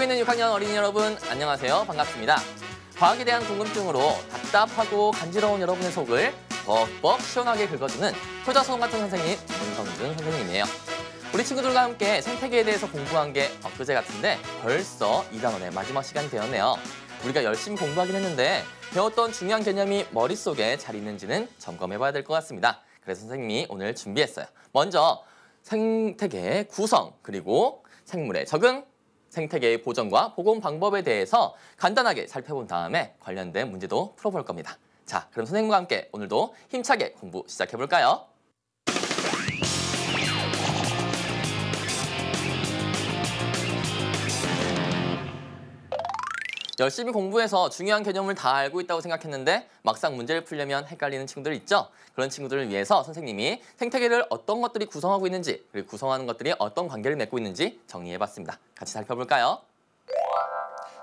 있는 6학년 어린이 여러분, 안녕하세요. 반갑습니다. 과학에 대한 궁금증으로 답답하고 간지러운 여러분의 속을 벅벅 시원하게 긁어주는 효자손 같은 선생님, 문성준 선생님이에요. 우리 친구들과 함께 생태계에 대해서 공부한 게 엊그제 같은데 벌써 2단원의 마지막 시간이 되었네요. 우리가 열심히 공부하긴 했는데 배웠던 중요한 개념이 머릿속에 잘 있는지는 점검해봐야 될 것 같습니다. 그래서 선생님이 오늘 준비했어요. 먼저 생태계의 구성, 그리고 생물의 적응, 생태계의 보존과 복원 방법에 대해서 간단하게 살펴본 다음에 관련된 문제도 풀어볼 겁니다. 자, 그럼 선생님과 함께 오늘도 힘차게 공부 시작해볼까요? 열심히 공부해서 중요한 개념을 다 알고 있다고 생각했는데 막상 문제를 풀려면 헷갈리는 친구들 있죠? 그런 친구들을 위해서 선생님이 생태계를 어떤 것들이 구성하고 있는지, 그리고 구성하는 것들이 어떤 관계를 맺고 있는지 정리해봤습니다. 같이 살펴볼까요?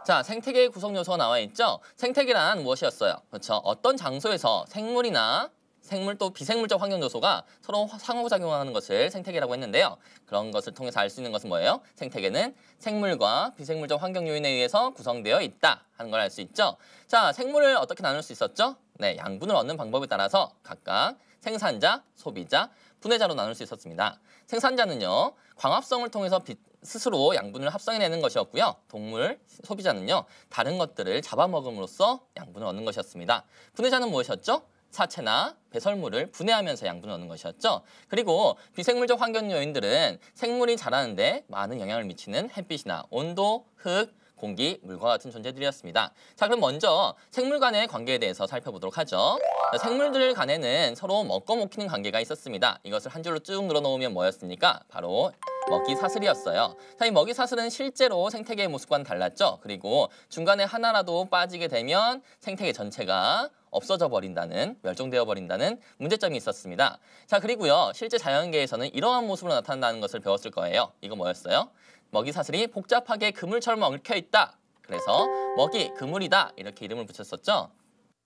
자, 생태계의 구성 요소가 나와 있죠? 생태계란 무엇이었어요? 그렇죠. 어떤 장소에서 생물이나 생물 또 비생물적 환경 요소가 서로 상호작용하는 것을 생태계라고 했는데요. 그런 것을 통해서 알 수 있는 것은 뭐예요? 생태계는 생물과 비생물적 환경 요인에 의해서 구성되어 있다 하는 걸 알 수 있죠. 자, 생물을 어떻게 나눌 수 있었죠? 네, 양분을 얻는 방법에 따라서 각각 생산자, 소비자, 분해자로 나눌 수 있었습니다. 생산자는요, 광합성을 통해서 스스로 양분을 합성해내는 것이었고요. 동물, 소비자는요, 다른 것들을 잡아먹음으로써 양분을 얻는 것이었습니다. 분해자는 무엇이었죠? 사체나 배설물을 분해하면서 양분을 얻는 것이었죠. 그리고 비생물적 환경 요인들은 생물이 자라는데 많은 영향을 미치는 햇빛이나 온도, 흙, 공기, 물과 같은 존재들이었습니다. 자, 그럼 먼저 생물 간의 관계에 대해서 살펴보도록 하죠. 자, 생물들 간에는 서로 먹고 먹히는 관계가 있었습니다. 이것을 한 줄로 쭉 늘어놓으면 뭐였습니까? 바로 먹이 사슬이었어요. 자, 이 먹이 사슬은 실제로 생태계의 모습과는 달랐죠. 그리고 중간에 하나라도 빠지게 되면 생태계 전체가 없어져 버린다는, 멸종되어 버린다는 문제점이 있었습니다. 자, 그리고요, 실제 자연계에서는 이러한 모습으로 나타난다는 것을 배웠을 거예요. 이거 뭐였어요? 먹이 사슬이 복잡하게 그물처럼 얽혀 있다. 그래서 먹이, 그물이다. 이렇게 이름을 붙였었죠.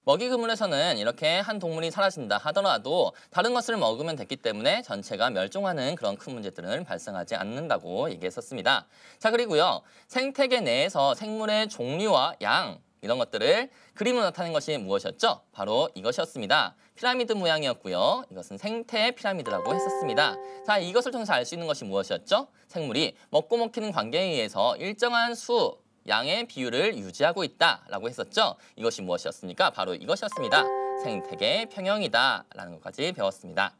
먹이 그물에서는 이렇게 한 동물이 사라진다 하더라도 다른 것을 먹으면 됐기 때문에 전체가 멸종하는 그런 큰 문제들은 발생하지 않는다고 얘기했었습니다. 자, 그리고요, 생태계 내에서 생물의 종류와 양, 이런 것들을 그림으로 나타낸 것이 무엇이었죠? 바로 이것이었습니다. 피라미드 모양이었고요. 이것은 생태 피라미드라고 했었습니다. 자, 이것을 통해서 알 수 있는 것이 무엇이었죠? 생물이 먹고 먹히는 관계에 의해서 일정한 수, 양의 비율을 유지하고 있다라고 했었죠. 이것이 무엇이었습니까? 바로 이것이었습니다. 생태계 평형이다라는 것까지 배웠습니다.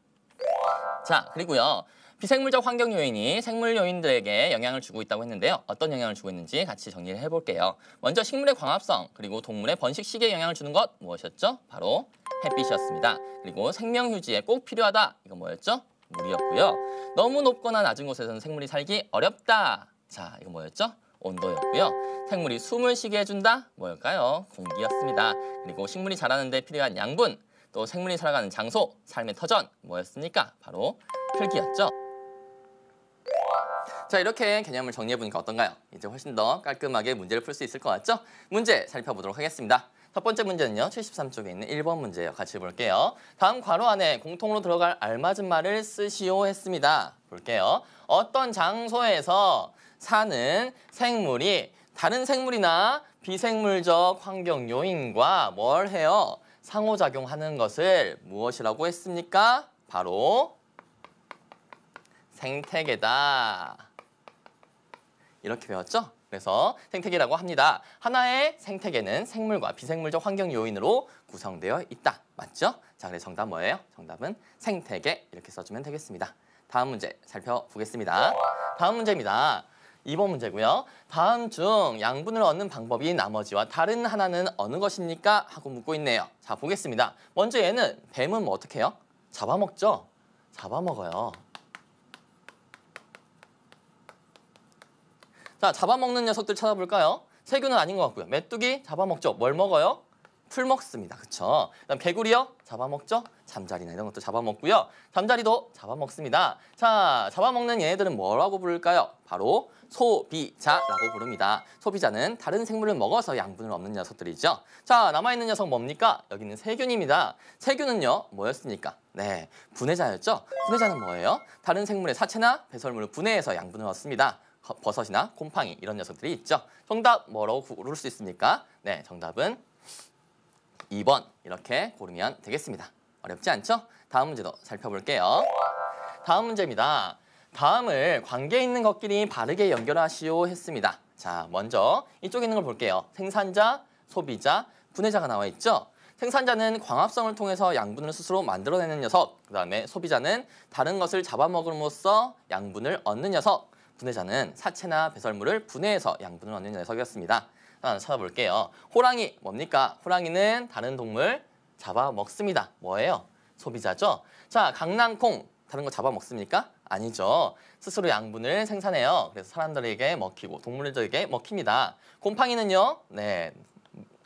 자, 그리고요, 비생물적 환경 요인이 생물 요인들에게 영향을 주고 있다고 했는데요. 어떤 영향을 주고 있는지 같이 정리를 해볼게요. 먼저 식물의 광합성, 그리고 동물의 번식 시기에 영향을 주는 것 무엇이었죠? 바로 햇빛이었습니다. 그리고 생명 유지에 꼭 필요하다. 이건 뭐였죠? 물이었고요. 너무 높거나 낮은 곳에서는 생물이 살기 어렵다. 자, 이건 뭐였죠? 온도였고요. 생물이 숨을 쉬게 해준다? 뭘까요? 공기였습니다. 그리고 식물이 자라는 데 필요한 양분, 또 생물이 살아가는 장소, 삶의 터전, 뭐였습니까? 바로 흙이었죠. 자, 이렇게 개념을 정리해보니까 어떤가요? 이제 훨씬 더 깔끔하게 문제를 풀 수 있을 것 같죠? 문제 살펴보도록 하겠습니다. 첫 번째 문제는요, 73쪽에 있는 1번 문제예요. 같이 볼게요. 다음 괄호 안에 공통으로 들어갈 알맞은 말을 쓰시오 했습니다. 볼게요. 어떤 장소에서 사는 생물이 다른 생물이나 비생물적 환경 요인과 뭘 해요? 상호작용하는 것을 무엇이라고 했습니까? 바로 생태계다. 이렇게 배웠죠? 그래서 생태계라고 합니다. 하나의 생태계는 생물과 비생물적 환경 요인으로 구성되어 있다. 맞죠? 자, 그래서 정답 뭐예요? 정답은 생태계 이렇게 써주면 되겠습니다. 다음 문제 살펴보겠습니다. 다음 문제입니다. 2번 문제고요. 다음 중 양분을 얻는 방법이 나머지와 다른 하나는 어느 것입니까? 하고 묻고 있네요. 자, 보겠습니다. 먼저 얘는, 뱀은 뭐 어떻게 해요? 잡아먹죠? 잡아먹어요. 자, 잡아먹는 녀석들 찾아볼까요? 새균은 아닌 것 같고요. 메뚜기 잡아먹죠. 뭘 먹어요? 풀 먹습니다. 그쵸? 그다음 개구리요? 잡아먹죠? 잠자리나 이런 것도 잡아먹고요. 잠자리도 잡아먹습니다. 자, 잡아먹는 얘네들은 뭐라고 부를까요? 바로 소비자라고 부릅니다. 소비자는 다른 생물을 먹어서 양분을 얻는 녀석들이죠. 자, 남아있는 녀석 뭡니까? 여기는 세균입니다. 세균은요, 뭐였습니까? 네, 분해자였죠? 분해자는 뭐예요? 다른 생물의 사체나 배설물을 분해해서 양분을 얻습니다. 버섯이나 곰팡이 이런 녀석들이 있죠. 정답 뭐라고 고를 수 있습니까? 네, 정답은 2번 이렇게 고르면 되겠습니다. 어렵지 않죠? 다음 문제도 살펴볼게요. 다음 문제입니다. 다음을 관계 있는 것끼리 바르게 연결하시오 했습니다. 자, 먼저 이쪽에 있는 걸 볼게요. 생산자, 소비자, 분해자가 나와 있죠? 생산자는 광합성을 통해서 양분을 스스로 만들어내는 녀석, 그 다음에 소비자는 다른 것을 잡아먹음으로써 양분을 얻는 녀석, 분해자는 사체나 배설물을 분해해서 양분을 얻는 녀석이었습니다. 하나 찾아볼게요. 호랑이 뭡니까? 호랑이는 다른 동물 잡아먹습니다. 뭐예요? 소비자죠? 자, 강낭콩 다른 거 잡아먹습니까? 아니죠. 스스로 양분을 생산해요. 그래서 사람들에게 먹히고 동물들에게 먹힙니다. 곰팡이는요, 네,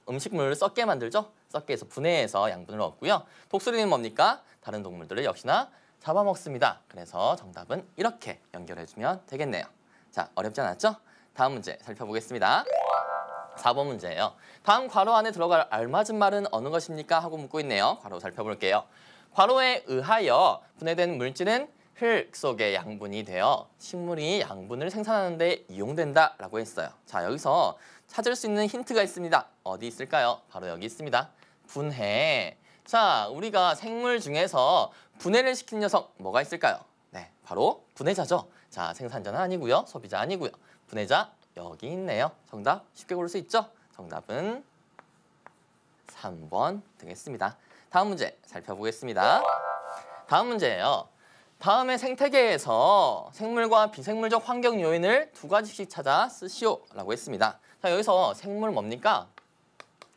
음식물을 썩게 만들죠. 썩게 해서 분해해서 양분을 얻고요. 독수리는 뭡니까? 다른 동물들을 역시나 잡아먹습니다. 그래서 정답은 이렇게 연결해주면 되겠네요. 자, 어렵지 않았죠? 다음 문제 살펴보겠습니다. 4번 문제예요. 다음 괄호 안에 들어갈 알맞은 말은 어느 것입니까? 하고 묻고 있네요. 괄호 살펴볼게요. 괄호에 의하여 분해된 물질은 흙 속의 양분이 되어 식물이 양분을 생산하는 데 이용된다 라고 했어요. 자, 여기서 찾을 수 있는 힌트가 있습니다. 어디 있을까요? 바로 여기 있습니다. 분해. 자, 우리가 생물 중에서 분해를 시키는 녀석 뭐가 있을까요? 네, 바로 분해자죠. 자, 생산자는 아니고요. 소비자 아니고요. 분해자 여기 있네요. 정답 쉽게 고를 수 있죠? 정답은 3번 되겠습니다. 다음 문제 살펴보겠습니다. 다음 문제예요. 다음의 생태계에서 생물과 비생물적 환경 요인을 2가지씩 찾아 쓰시오 라고 했습니다. 자, 여기서 생물 뭡니까?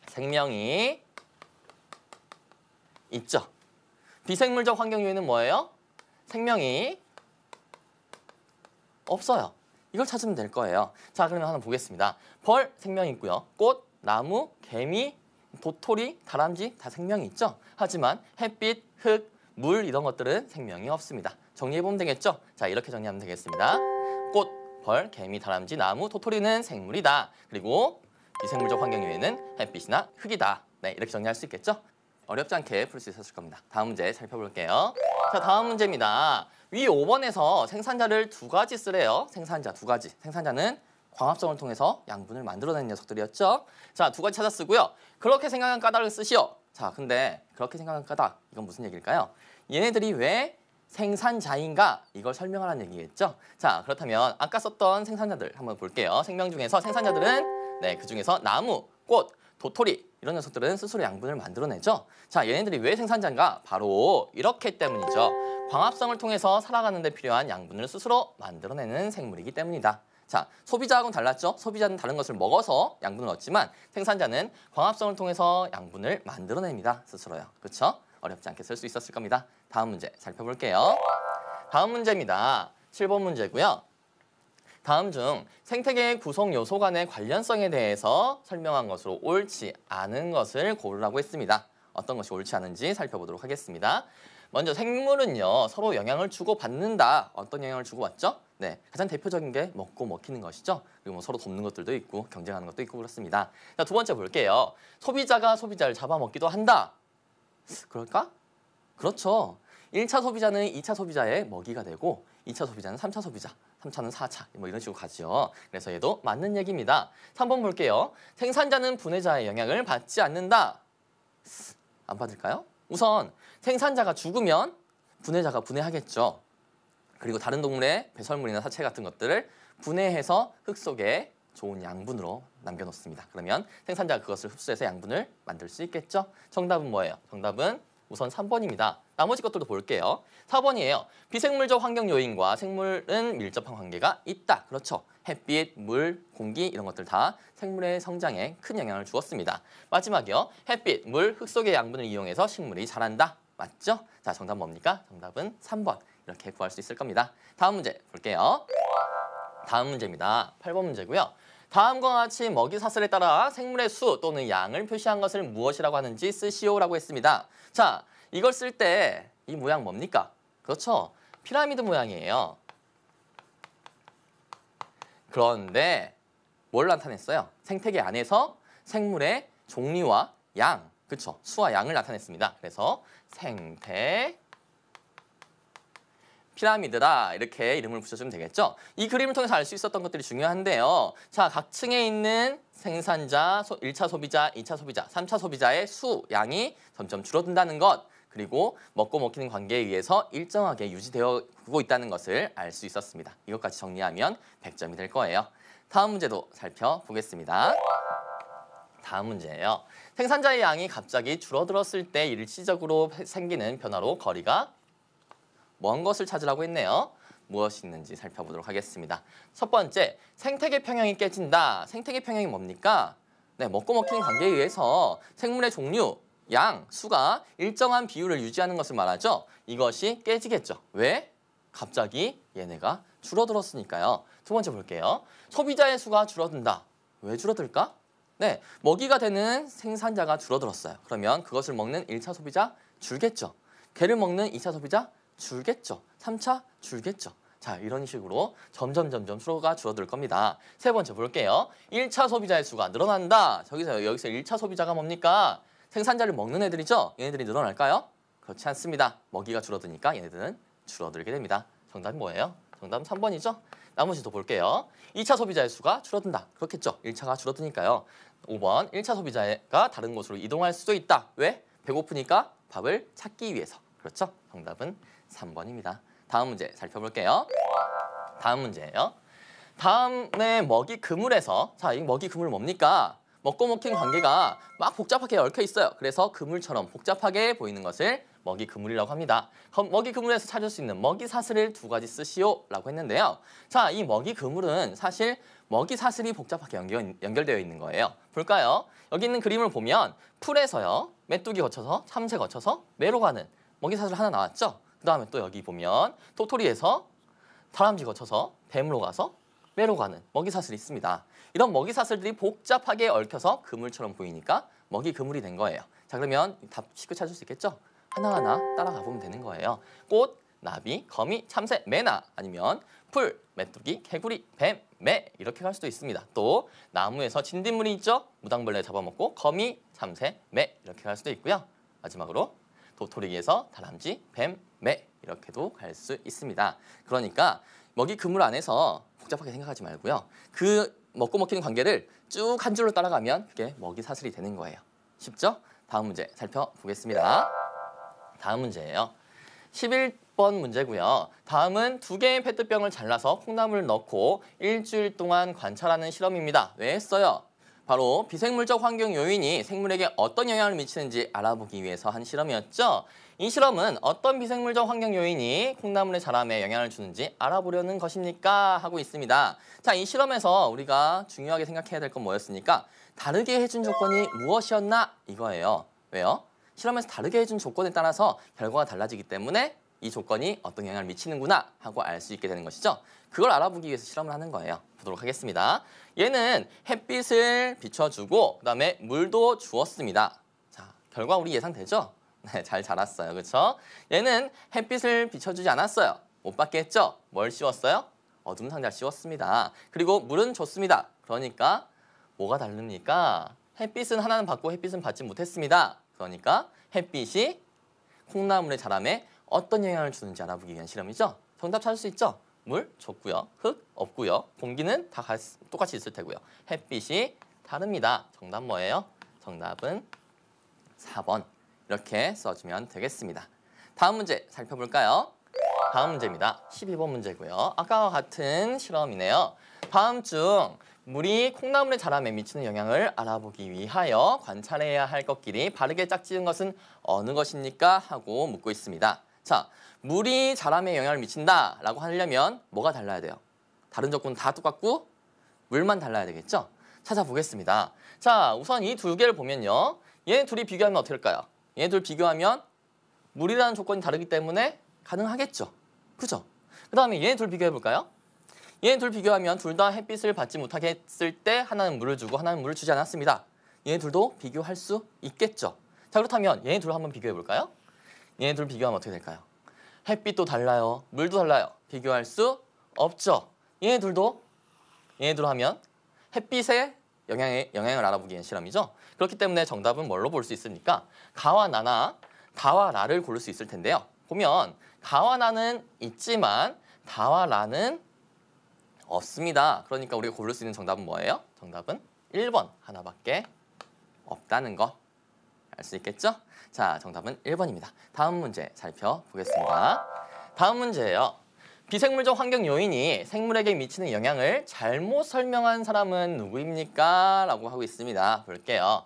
생명이 있죠. 비생물적 환경 요인은 뭐예요? 생명이 없어요. 이걸 찾으면 될 거예요. 자, 그러면 하나 보겠습니다. 벌 생명이 있고요. 꽃, 나무, 개미, 도토리, 다람쥐 다 생명이 있죠. 하지만 햇빛, 흙, 물 이런 것들은 생명이 없습니다. 정리해보면 되겠죠? 자, 이렇게 정리하면 되겠습니다. 꽃, 벌, 개미, 다람쥐, 나무, 도토리는 생물이다. 그리고 비생물적 환경 요인은 햇빛이나 흙이다. 네, 이렇게 정리할 수 있겠죠? 어렵지 않게 풀 수 있었을 겁니다. 다음 문제 살펴볼게요. 자, 다음 문제입니다. 위 5번에서 생산자를 2가지 쓰래요. 생산자 2가지. 생산자는 광합성을 통해서 양분을 만들어내는 녀석들이었죠. 자, 2가지 찾아 쓰고요. 그렇게 생각한 까닭을 쓰시오. 자, 근데 그렇게 생각한 까닭, 이건 무슨 얘기일까요? 얘네들이 왜 생산자인가? 이걸 설명하라는 얘기겠죠. 자, 그렇다면 아까 썼던 생산자들 한번 볼게요. 생명 중에서 생산자들은 네, 그 중에서 나무, 꽃, 도토리 이런 녀석들은 스스로 양분을 만들어내죠. 자, 얘네들이 왜 생산자인가? 바로 이렇기 때문이죠. 광합성을 통해서 살아가는 데 필요한 양분을 스스로 만들어내는 생물이기 때문이다. 자, 소비자하고는 달랐죠. 소비자는 다른 것을 먹어서 양분을 얻지만 생산자는 광합성을 통해서 양분을 만들어냅니다. 스스로요. 그렇죠? 어렵지 않게 쓸 수 있었을 겁니다. 다음 문제 살펴볼게요. 다음 문제입니다. 7번 문제고요. 다음 중 생태계의 구성 요소 간의 관련성에 대해서 설명한 것으로 옳지 않은 것을 고르라고 했습니다. 어떤 것이 옳지 않은지 살펴보도록 하겠습니다. 먼저 생물은요, 서로 영향을 주고받는다. 어떤 영향을 주고받죠? 네, 가장 대표적인 게 먹고 먹히는 것이죠. 그리고 뭐 서로 돕는 것들도 있고 경쟁하는 것도 있고 그렇습니다. 자, 2번째 볼게요. 소비자가 소비자를 잡아먹기도 한다. 그럴까? 그렇죠. 1차 소비자는 2차 소비자의 먹이가 되고 2차 소비자는 3차 소비자, 3차는 4차 뭐 이런 식으로 가죠. 그래서 얘도 맞는 얘기입니다. 3번 볼게요. 생산자는 분해자의 영향을 받지 않는다. 안 받을까요? 우선 생산자가 죽으면 분해자가 분해하겠죠. 그리고 다른 동물의 배설물이나 사체 같은 것들을 분해해서 흙 속에 좋은 양분으로 남겨놓습니다. 그러면 생산자가 그것을 흡수해서 양분을 만들 수 있겠죠? 정답은 뭐예요? 정답은 우선 3번입니다. 나머지 것들도 볼게요. 4번이에요. 비생물적 환경 요인과 생물은 밀접한 관계가 있다. 그렇죠. 햇빛, 물, 공기 이런 것들 다 생물의 성장에 큰 영향을 주었습니다. 마지막이요. 햇빛, 물, 흙 속의 양분을 이용해서 식물이 자란다. 맞죠? 자, 정답 뭡니까? 정답은 3번. 이렇게 구할 수 있을 겁니다. 다음 문제 볼게요. 다음 문제입니다. 8번 문제고요. 다음과 같이 먹이 사슬에 따라 생물의 수 또는 양을 표시한 것을 무엇이라고 하는지 쓰시오라고 했습니다. 자, 이걸 쓸 때 이 모양 뭡니까? 그렇죠. 피라미드 모양이에요. 그런데 뭘 나타냈어요? 생태계 안에서 생물의 종류와 양, 그렇죠. 수와 양을 나타냈습니다. 그래서 생태 피라미드다 이렇게 이름을 붙여주면 되겠죠. 이 그림을 통해서 알 수 있었던 것들이 중요한데요. 자, 각 층에 있는 생산자, 1차 소비자, 2차 소비자, 3차 소비자의 양이 점점 줄어든다는 것, 그리고 먹고 먹히는 관계에 의해서 일정하게 유지되고 있다는 것을 알 수 있었습니다. 이것까지 정리하면 100점이 될 거예요. 다음 문제도 살펴보겠습니다. 다음 문제예요. 생산자의 양이 갑자기 줄어들었을 때 일시적으로 생기는 변화로 거리가 먼 것을 찾으라고 했네요. 무엇이 있는지 살펴보도록 하겠습니다. 첫 번째, 생태계 평형이 깨진다. 생태계 평형이 뭡니까? 네, 먹고 먹히는 관계에 의해서 생물의 종류, 양, 수가 일정한 비율을 유지하는 것을 말하죠. 이것이 깨지겠죠. 왜? 갑자기 얘네가 줄어들었으니까요. 두 번째 볼게요. 소비자의 수가 줄어든다. 왜 줄어들까? 네, 먹이가 되는 생산자가 줄어들었어요. 그러면 그것을 먹는 1차 소비자 줄겠죠. 걔를 먹는 2차 소비자 줄겠죠. 3차 줄겠죠. 자, 이런 식으로 점점 수가 줄어들 겁니다. 세 번째 볼게요. 1차 소비자의 수가 늘어난다. 여기서 1차 소비자가 뭡니까? 생산자를 먹는 애들이죠. 얘네들이 늘어날까요? 그렇지 않습니다. 먹이가 줄어드니까 얘네들은 줄어들게 됩니다. 정답이 뭐예요? 정답은 3번이죠. 나머지도 볼게요. 2차 소비자의 수가 줄어든다. 그렇겠죠. 1차가 줄어드니까요. 5번, 1차 소비자가 다른 곳으로 이동할 수도 있다. 왜? 배고프니까 밥을 찾기 위해서. 그렇죠? 정답은 3번입니다. 다음 문제 살펴볼게요. 다음 문제예요. 다음에 먹이 그물에서, 자, 이 먹이 그물 뭡니까? 먹고 먹힌 관계가 막 복잡하게 얽혀 있어요. 그래서 그물처럼 복잡하게 보이는 것을 먹이 그물이라고 합니다. 먹이 그물에서 찾을 수 있는 먹이 사슬을 2가지 쓰시오라고 했는데요. 자, 이 먹이 그물은 사실 먹이 사슬이 복잡하게 연결되어 있는 거예요. 볼까요? 여기 있는 그림을 보면 풀에서요, 메뚜기 거쳐서 참새 거쳐서 매로 가는 먹이 사슬 하나 나왔죠. 그 다음에 또 여기 보면 토토리에서 다람쥐 거쳐서 뱀으로 가서 매로 가는 먹이 사슬이 있습니다. 이런 먹이 사슬들이 복잡하게 얽혀서 그물처럼 보이니까 먹이 그물이 된 거예요. 자, 그러면 답 쉽게 찾을 수 있겠죠? 하나하나 따라가 보면 되는 거예요. 꽃, 나비, 거미, 참새, 매나, 아니면 풀, 메뚜기, 개구리, 뱀, 매 이렇게 갈 수도 있습니다. 또 나무에서 진딧물이 있죠? 무당벌레 잡아먹고 거미, 참새, 매 이렇게 갈 수도 있고요. 마지막으로 도토리에서 다람쥐, 뱀, 매 이렇게도 갈 수 있습니다. 그러니까 먹이 그물 안에서 복잡하게 생각하지 말고요. 그 먹고 먹히는 관계를 쭉 한 줄로 따라가면 그게 먹이 사슬이 되는 거예요. 쉽죠? 다음 문제 살펴보겠습니다. 다음 문제예요. 11번 문제고요. 다음은 2개의 페트병을 잘라서 콩나물을 넣고 일주일 동안 관찰하는 실험입니다. 왜 했어요? 바로 비생물적 환경 요인이 생물에게 어떤 영향을 미치는지 알아보기 위해서 한 실험이었죠. 이 실험은 어떤 비생물적 환경 요인이 콩나물의 자람에 영향을 주는지 알아보려는 것입니까? 하고 있습니다. 자, 이 실험에서 우리가 중요하게 생각해야 될 건 뭐였습니까? 다르게 해준 조건이 무엇이었나? 이거예요. 왜요? 실험에서 다르게 해준 조건에 따라서 결과가 달라지기 때문에 이 조건이 어떤 영향을 미치는구나 하고 알 수 있게 되는 것이죠. 그걸 알아보기 위해서 실험을 하는 거예요. 보도록 하겠습니다. 얘는 햇빛을 비춰주고 그다음에 물도 주었습니다. 자, 결과 우리 예상되죠? 네, 잘 자랐어요. 그렇죠? 얘는 햇빛을 비춰주지 않았어요. 못 받게 했죠? 뭘 씌웠어요? 어둠 상자를 씌웠습니다. 그리고 물은 줬습니다. 그러니까 뭐가 다릅니까? 햇빛은 하나는 받고 햇빛은 받지 못했습니다. 그러니까 햇빛이 콩나물의 자람에 어떤 영향을 주는지 알아보기 위한 실험이죠. 정답 찾을 수 있죠? 물 줬고요. 흙 없고요. 공기는 다 똑같이 있을 테고요. 햇빛이 다릅니다. 정답 뭐예요? 정답은 4번. 이렇게 써주면 되겠습니다. 다음 문제 살펴볼까요? 다음 문제입니다. 12번 문제고요. 아까와 같은 실험이네요. 다음 중 물이 콩나물의 자람에 미치는 영향을 알아보기 위하여 관찰해야 할 것끼리 바르게 짝지은 것은 어느 것입니까? 하고 묻고 있습니다. 자, 물이 자람에 영향을 미친다라고 하려면 뭐가 달라야 돼요? 다른 조건은 다 똑같고 물만 달라야 되겠죠? 찾아보겠습니다. 자, 우선 이 2개를 보면요. 얘네 둘이 비교하면 어떻게 될까요? 얘네 둘 비교하면 물이라는 조건이 다르기 때문에 가능하겠죠? 그죠? 그 다음에 얘네 둘 비교해볼까요? 얘네 둘 비교하면 둘 다 햇빛을 받지 못하게 했을 때 하나는 물을 주고 하나는 물을 주지 않았습니다. 얘네 둘도 비교할 수 있겠죠? 자, 그렇다면 얘네 둘 한번 비교해볼까요? 얘네 둘 비교하면 어떻게 될까요? 햇빛도 달라요. 물도 달라요. 비교할 수 없죠? 얘네 둘도 하면 햇빛의 영향을 알아보기 위한 실험이죠. 그렇기 때문에 정답은 뭘로 볼 수 있습니까? 가와 나나 다와 라를 고를 수 있을 텐데요. 보면 가와 나는 있지만 다와 라는 없습니다. 그러니까 우리가 고를 수 있는 정답은 뭐예요? 정답은 1번 하나밖에 없다는 거 알 수 있겠죠? 자, 정답은 1번입니다. 다음 문제 살펴보겠습니다. 다음 문제예요. 비생물적 환경 요인이 생물에게 미치는 영향을 잘못 설명한 사람은 누구입니까? 라고 하고 있습니다. 볼게요.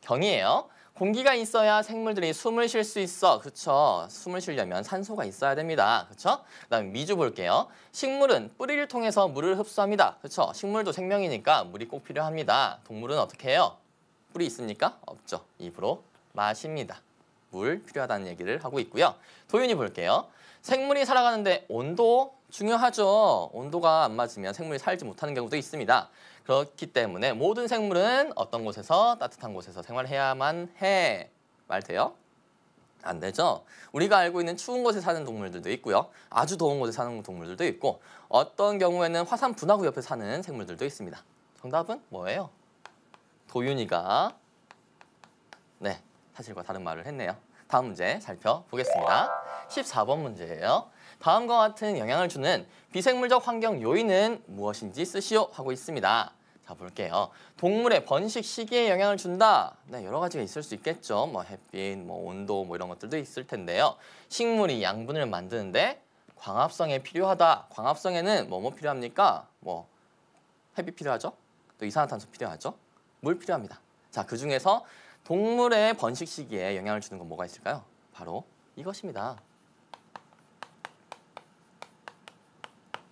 경이에요. 공기가 있어야 생물들이 숨을 쉴 수 있어. 그쵸? 숨을 쉬려면 산소가 있어야 됩니다. 그쵸? 그다음에 미주 볼게요. 식물은 뿌리를 통해서 물을 흡수합니다. 그쵸? 식물도 생명이니까 물이 꼭 필요합니다. 동물은 어떻게 해요? 뿌리 있습니까? 없죠. 입으로 마십니다. 물 필요하다는 얘기를 하고 있고요. 도윤이 볼게요. 생물이 살아가는데 온도 중요하죠. 온도가 안 맞으면 생물이 살지 못하는 경우도 있습니다. 그렇기 때문에 모든 생물은 어떤 곳에서 따뜻한 곳에서 생활해야만 해. 말 돼요? 안 되죠. 우리가 알고 있는 추운 곳에 사는 동물들도 있고요. 아주 더운 곳에 사는 동물들도 있고 어떤 경우에는 화산 분화구 옆에 사는 생물들도 있습니다. 정답은 뭐예요? 도윤이가 네, 사실과 다른 말을 했네요. 다음 문제 살펴보겠습니다. 14번 문제예요. 다음과 같은 영향을 주는 비생물적 환경 요인은 무엇인지 쓰시오 하고 있습니다. 자, 볼게요. 동물의 번식 시기에 영향을 준다. 네, 여러 가지가 있을 수 있겠죠. 뭐 햇빛, 뭐 온도, 뭐 이런 것들도 있을 텐데요. 식물이 양분을 만드는데 광합성에 필요하다. 광합성에는 뭐 필요합니까? 뭐 햇빛 필요하죠? 또 이산화탄소 필요하죠? 물 필요합니다. 자, 그 중에서 동물의 번식 시기에 영향을 주는 건 뭐가 있을까요? 바로 이것입니다.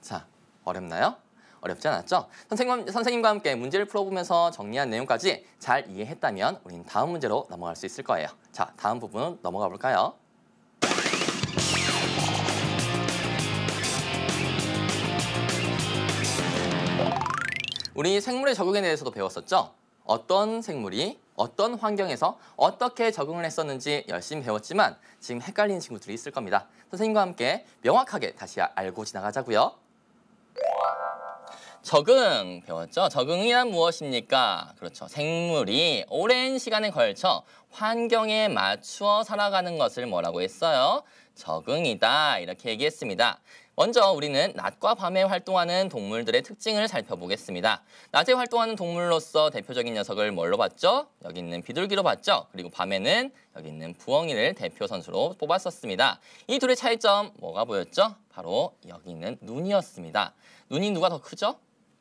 자, 어렵나요? 어렵지 않았죠? 선생님과 함께 문제를 풀어보면서 정리한 내용까지 잘 이해했다면 우리는 다음 문제로 넘어갈 수 있을 거예요. 자, 다음 부분 넘어가 볼까요? 우리 생물의 적응에 대해서도 배웠었죠? 어떤 생물이 어떤 환경에서 어떻게 적응을 했었는지 열심히 배웠지만 지금 헷갈리는 친구들이 있을 겁니다. 선생님과 함께 명확하게 다시 알고 지나가자고요. 적응 배웠죠? 적응이란 무엇입니까? 그렇죠. 생물이 오랜 시간에 걸쳐 환경에 맞추어 살아가는 것을 뭐라고 했어요? 적응이다. 이렇게 얘기했습니다. 먼저 우리는 낮과 밤에 활동하는 동물들의 특징을 살펴보겠습니다. 낮에 활동하는 동물로서 대표적인 녀석을 뭘로 봤죠? 여기 있는 비둘기로 봤죠? 그리고 밤에는 여기 있는 부엉이를 대표 선수로 뽑았었습니다. 이 둘의 차이점 뭐가 보였죠? 바로 여기 있는 눈이었습니다. 눈이 누가 더 크죠?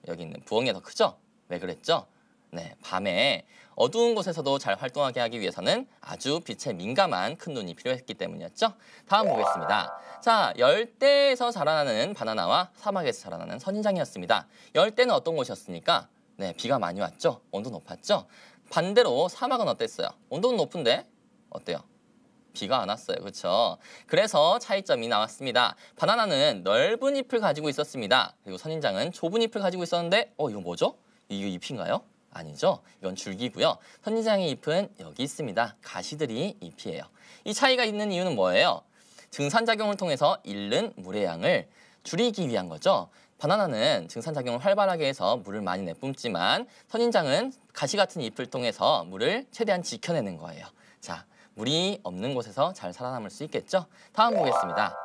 여기 있는 부엉이가 더 크죠? 왜 그랬죠? 네, 밤에 어두운 곳에서도 잘 활동하게 하기 위해서는 아주 빛에 민감한 큰 눈이 필요했기 때문이었죠. 다음 보겠습니다. 자, 열대에서 자라나는 바나나와 사막에서 자라나는 선인장이었습니다. 열대는 어떤 곳이었습니까? 네, 비가 많이 왔죠. 온도 높았죠. 반대로 사막은 어땠어요? 온도는 높은데 어때요? 비가 안 왔어요. 그렇죠? 그래서 차이점이 나왔습니다. 바나나는 넓은 잎을 가지고 있었습니다. 그리고 선인장은 좁은 잎을 가지고 있었는데 이거 뭐죠? 이거 잎인가요? 아니죠. 이건 줄기고요. 선인장의 잎은 여기 있습니다. 가시들이 잎이에요. 이 차이가 있는 이유는 뭐예요? 증산작용을 통해서 잃는 물의 양을 줄이기 위한 거죠. 바나나는 증산작용을 활발하게 해서 물을 많이 내뿜지만 선인장은 가시 같은 잎을 통해서 물을 최대한 지켜내는 거예요. 자, 물이 없는 곳에서 잘 살아남을 수 있겠죠? 다음 보겠습니다.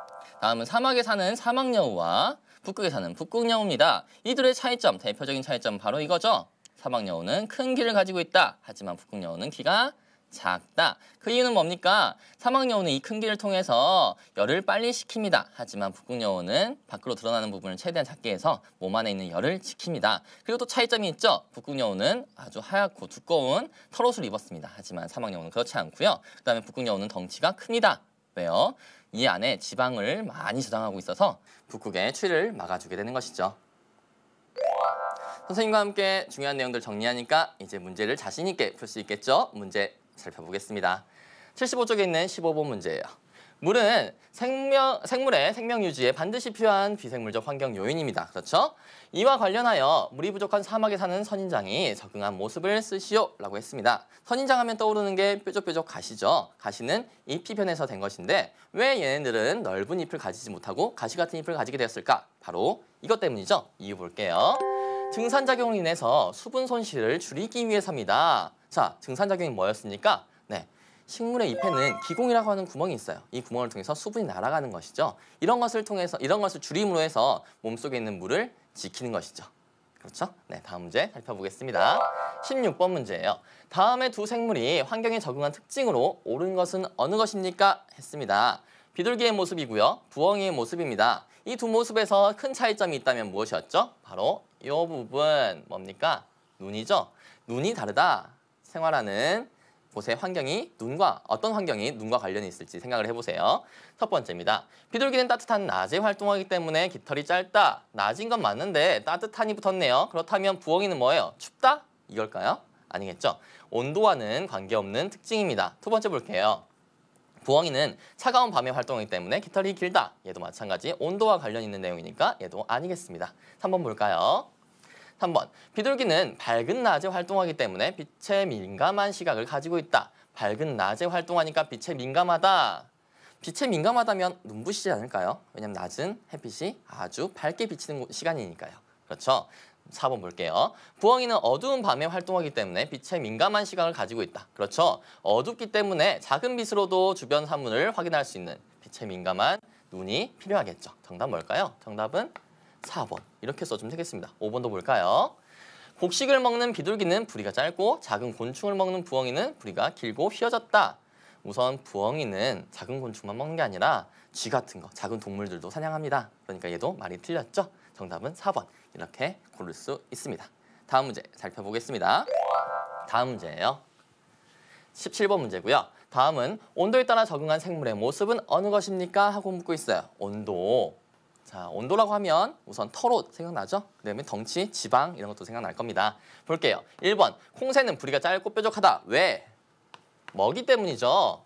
다음은 사막에 사는 사막여우와 북극에 사는 북극여우입니다. 이들의 차이점, 대표적인 차이점 바로 이거죠. 사막여우는 큰 귀를 가지고 있다. 하지만 북극여우는 귀가 작다. 그 이유는 뭡니까? 사막여우는 이 큰 귀를 통해서 열을 빨리 식힙니다. 하지만 북극여우는 밖으로 드러나는 부분을 최대한 작게 해서 몸 안에 있는 열을 지킵니다. 그리고 또 차이점이 있죠. 북극여우는 아주 하얗고 두꺼운 털옷을 입었습니다. 하지만 사막여우는 그렇지 않고요. 그 다음에 북극여우는 덩치가 큽니다. 왜요? 이 안에 지방을 많이 저장하고 있어서 북극의 추위를 막아주게 되는 것이죠. 선생님과 함께 중요한 내용들 정리하니까 이제 문제를 자신 있게 풀 수 있겠죠? 문제 살펴보겠습니다. 75쪽에 있는 15번 문제예요. 물은 생물의 생명 유지에 반드시 필요한 비생물적 환경 요인입니다. 그렇죠? 이와 관련하여 물이 부족한 사막에 사는 선인장이 적응한 모습을 쓰시오 라고 했습니다. 선인장 하면 떠오르는 게 뾰족뾰족 가시죠. 가시는 잎이 변해서 된 것인데 왜 얘네들은 넓은 잎을 가지지 못하고 가시 같은 잎을 가지게 되었을까? 바로 이것 때문이죠. 이유 볼게요. 증산작용으로 인해서 수분 손실을 줄이기 위해서입니다. 자, 증산작용이 뭐였습니까? 네, 식물의 잎에는 기공이라고 하는 구멍이 있어요. 이 구멍을 통해서 수분이 날아가는 것이죠. 이런 것을 줄임으로 해서 몸속에 있는 물을 지키는 것이죠. 그렇죠? 네, 다음 문제 살펴보겠습니다. 16번 문제예요. 다음의 두 생물이 환경에 적응한 특징으로 옳은 것은 어느 것입니까? 했습니다. 비둘기의 모습이고요. 부엉이의 모습입니다. 이 두 모습에서 큰 차이점이 있다면 무엇이었죠? 바로 이 부분 뭡니까? 눈이죠. 눈이 다르다. 생활하는 곳의 환경이 어떤 환경이 눈과 관련이 있을지 생각을 해보세요. 첫 번째입니다. 비둘기는 따뜻한 낮에 활동하기 때문에 깃털이 짧다. 낮인 건 맞는데 따뜻한이 붙었네요. 그렇다면 부엉이는 뭐예요? 춥다? 이걸까요? 아니겠죠. 온도와는 관계없는 특징입니다. 두 번째 볼게요. 부엉이는 차가운 밤에 활동하기 때문에 깃털이 길다. 얘도 마찬가지 온도와 관련 있는 내용이니까 얘도 아니겠습니다. 3번 볼까요? 3번. 비둘기는 밝은 낮에 활동하기 때문에 빛에 민감한 시각을 가지고 있다. 밝은 낮에 활동하니까 빛에 민감하다. 빛에 민감하다면 눈부시지 않을까요? 왜냐면 낮은 햇빛이 아주 밝게 비치는 시간이니까요. 그렇죠? 4번 볼게요. 부엉이는 어두운 밤에 활동하기 때문에 빛에 민감한 시각을 가지고 있다. 그렇죠? 어둡기 때문에 작은 빛으로도 주변 사물을 확인할 수 있는 빛에 민감한 눈이 필요하겠죠. 정답 뭘까요? 정답은 4번. 이렇게 써주면 되겠습니다. 5번도 볼까요? 곡식을 먹는 비둘기는 부리가 짧고 작은 곤충을 먹는 부엉이는 부리가 길고 휘어졌다. 우선 부엉이는 작은 곤충만 먹는 게 아니라 쥐 같은 거, 작은 동물들도 사냥합니다. 그러니까 얘도 말이 틀렸죠? 정답은 4번. 이렇게 고를 수 있습니다. 다음 문제 살펴보겠습니다. 다음 문제예요. 17번 문제고요. 다음은 온도에 따라 적응한 생물의 모습은 어느 것입니까? 하고 묻고 있어요. 온도. 자, 온도라고 하면 우선 털옷 생각나죠? 그다음에 덩치, 지방 이런 것도 생각날 겁니다. 볼게요. 1번. 콩새는 부리가 짧고 뾰족하다. 왜? 먹이 때문이죠.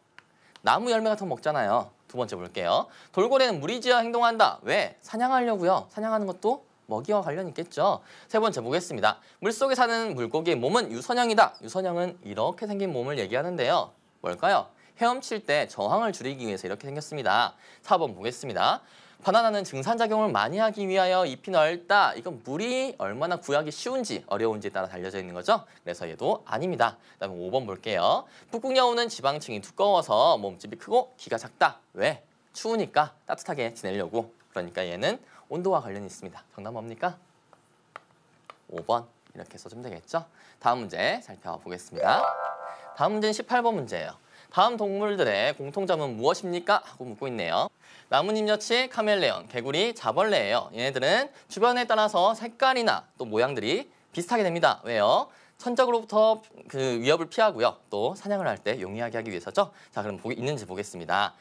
나무 열매 같은 거 먹잖아요. 두 번째 볼게요. 돌고래는 무리지어 행동한다. 왜? 사냥하려고요. 사냥하는 것도 먹이와 관련 있겠죠. 세 번째 보겠습니다. 물속에 사는 물고기의 몸은 유선형이다. 유선형은 이렇게 생긴 몸을 얘기하는데요. 뭘까요? 헤엄칠 때 저항을 줄이기 위해서 이렇게 생겼습니다. 4번 보겠습니다. 바나나는 증산작용을 많이 하기 위하여 잎이 넓다. 이건 물이 얼마나 구하기 쉬운지 어려운지에 따라 달려져 있는 거죠. 그래서 얘도 아닙니다. 그다음에 5번 볼게요. 북극여우는 지방층이 두꺼워서 몸집이 크고 키가 작다. 왜? 추우니까 따뜻하게 지내려고. 그러니까 얘는 온도와 관련이 있습니다. 정답 뭡니까? 5번. 이렇게 써주면 되겠죠. 다음 문제 살펴보겠습니다. 다음 문제는 18번 문제예요. 다음 동물들의 공통점은 무엇입니까? 하고 묻고 있네요. 나뭇잎여치, 카멜레온, 개구리, 자벌레예요. 얘네들은 주변에 따라서 색깔이나 또 모양들이 비슷하게 됩니다. 왜요? 천적으로부터 그 위협을 피하고요. 또 사냥을 할 때 용이하게 하기 위해서죠. 자, 그럼 있는지 보겠습니다.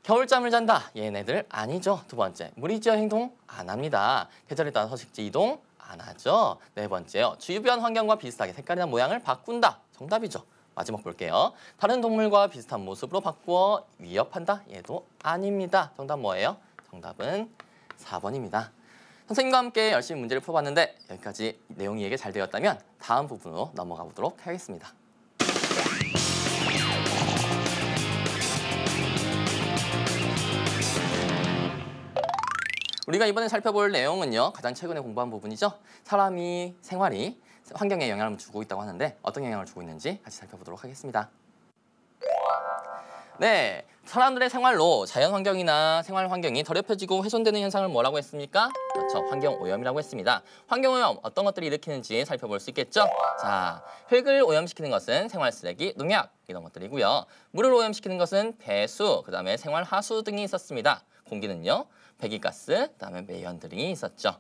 겨울잠을 잔다. 얘네들 아니죠. 두 번째, 무리지어 행동 안 합니다. 계절에 따라 서식지 이동 안 하죠. 네 번째요. 주변 환경과 비슷하게 색깔이나 모양을 바꾼다. 정답이죠. 마지막 볼게요. 다른 동물과 비슷한 모습으로 바꾸어 위협한다? 얘도 아닙니다. 정답 뭐예요? 정답은 4번입니다. 선생님과 함께 열심히 문제를 풀어봤는데 여기까지 내용이 이해가 잘 되었다면 다음 부분으로 넘어가 보도록 하겠습니다. 우리가 이번에 살펴볼 내용은요. 가장 최근에 공부한 부분이죠. 사람이 생활이 환경에 영향을 주고 있다고 하는데 어떤 영향을 주고 있는지 같이 살펴보도록 하겠습니다. 네, 사람들의 생활로 자연 환경이나 생활 환경이 더럽혀지고 훼손되는 현상을 뭐라고 했습니까? 그렇죠, 환경 오염이라고 했습니다. 환경 오염 어떤 것들이 일으키는지 살펴볼 수 있겠죠? 자, 흙을 오염시키는 것은 생활 쓰레기, 농약 이런 것들이고요. 물을 오염시키는 것은 배수, 그다음에 생활 하수 등이 있었습니다. 공기는요, 배기가스, 그다음에 매연 등이 있었죠.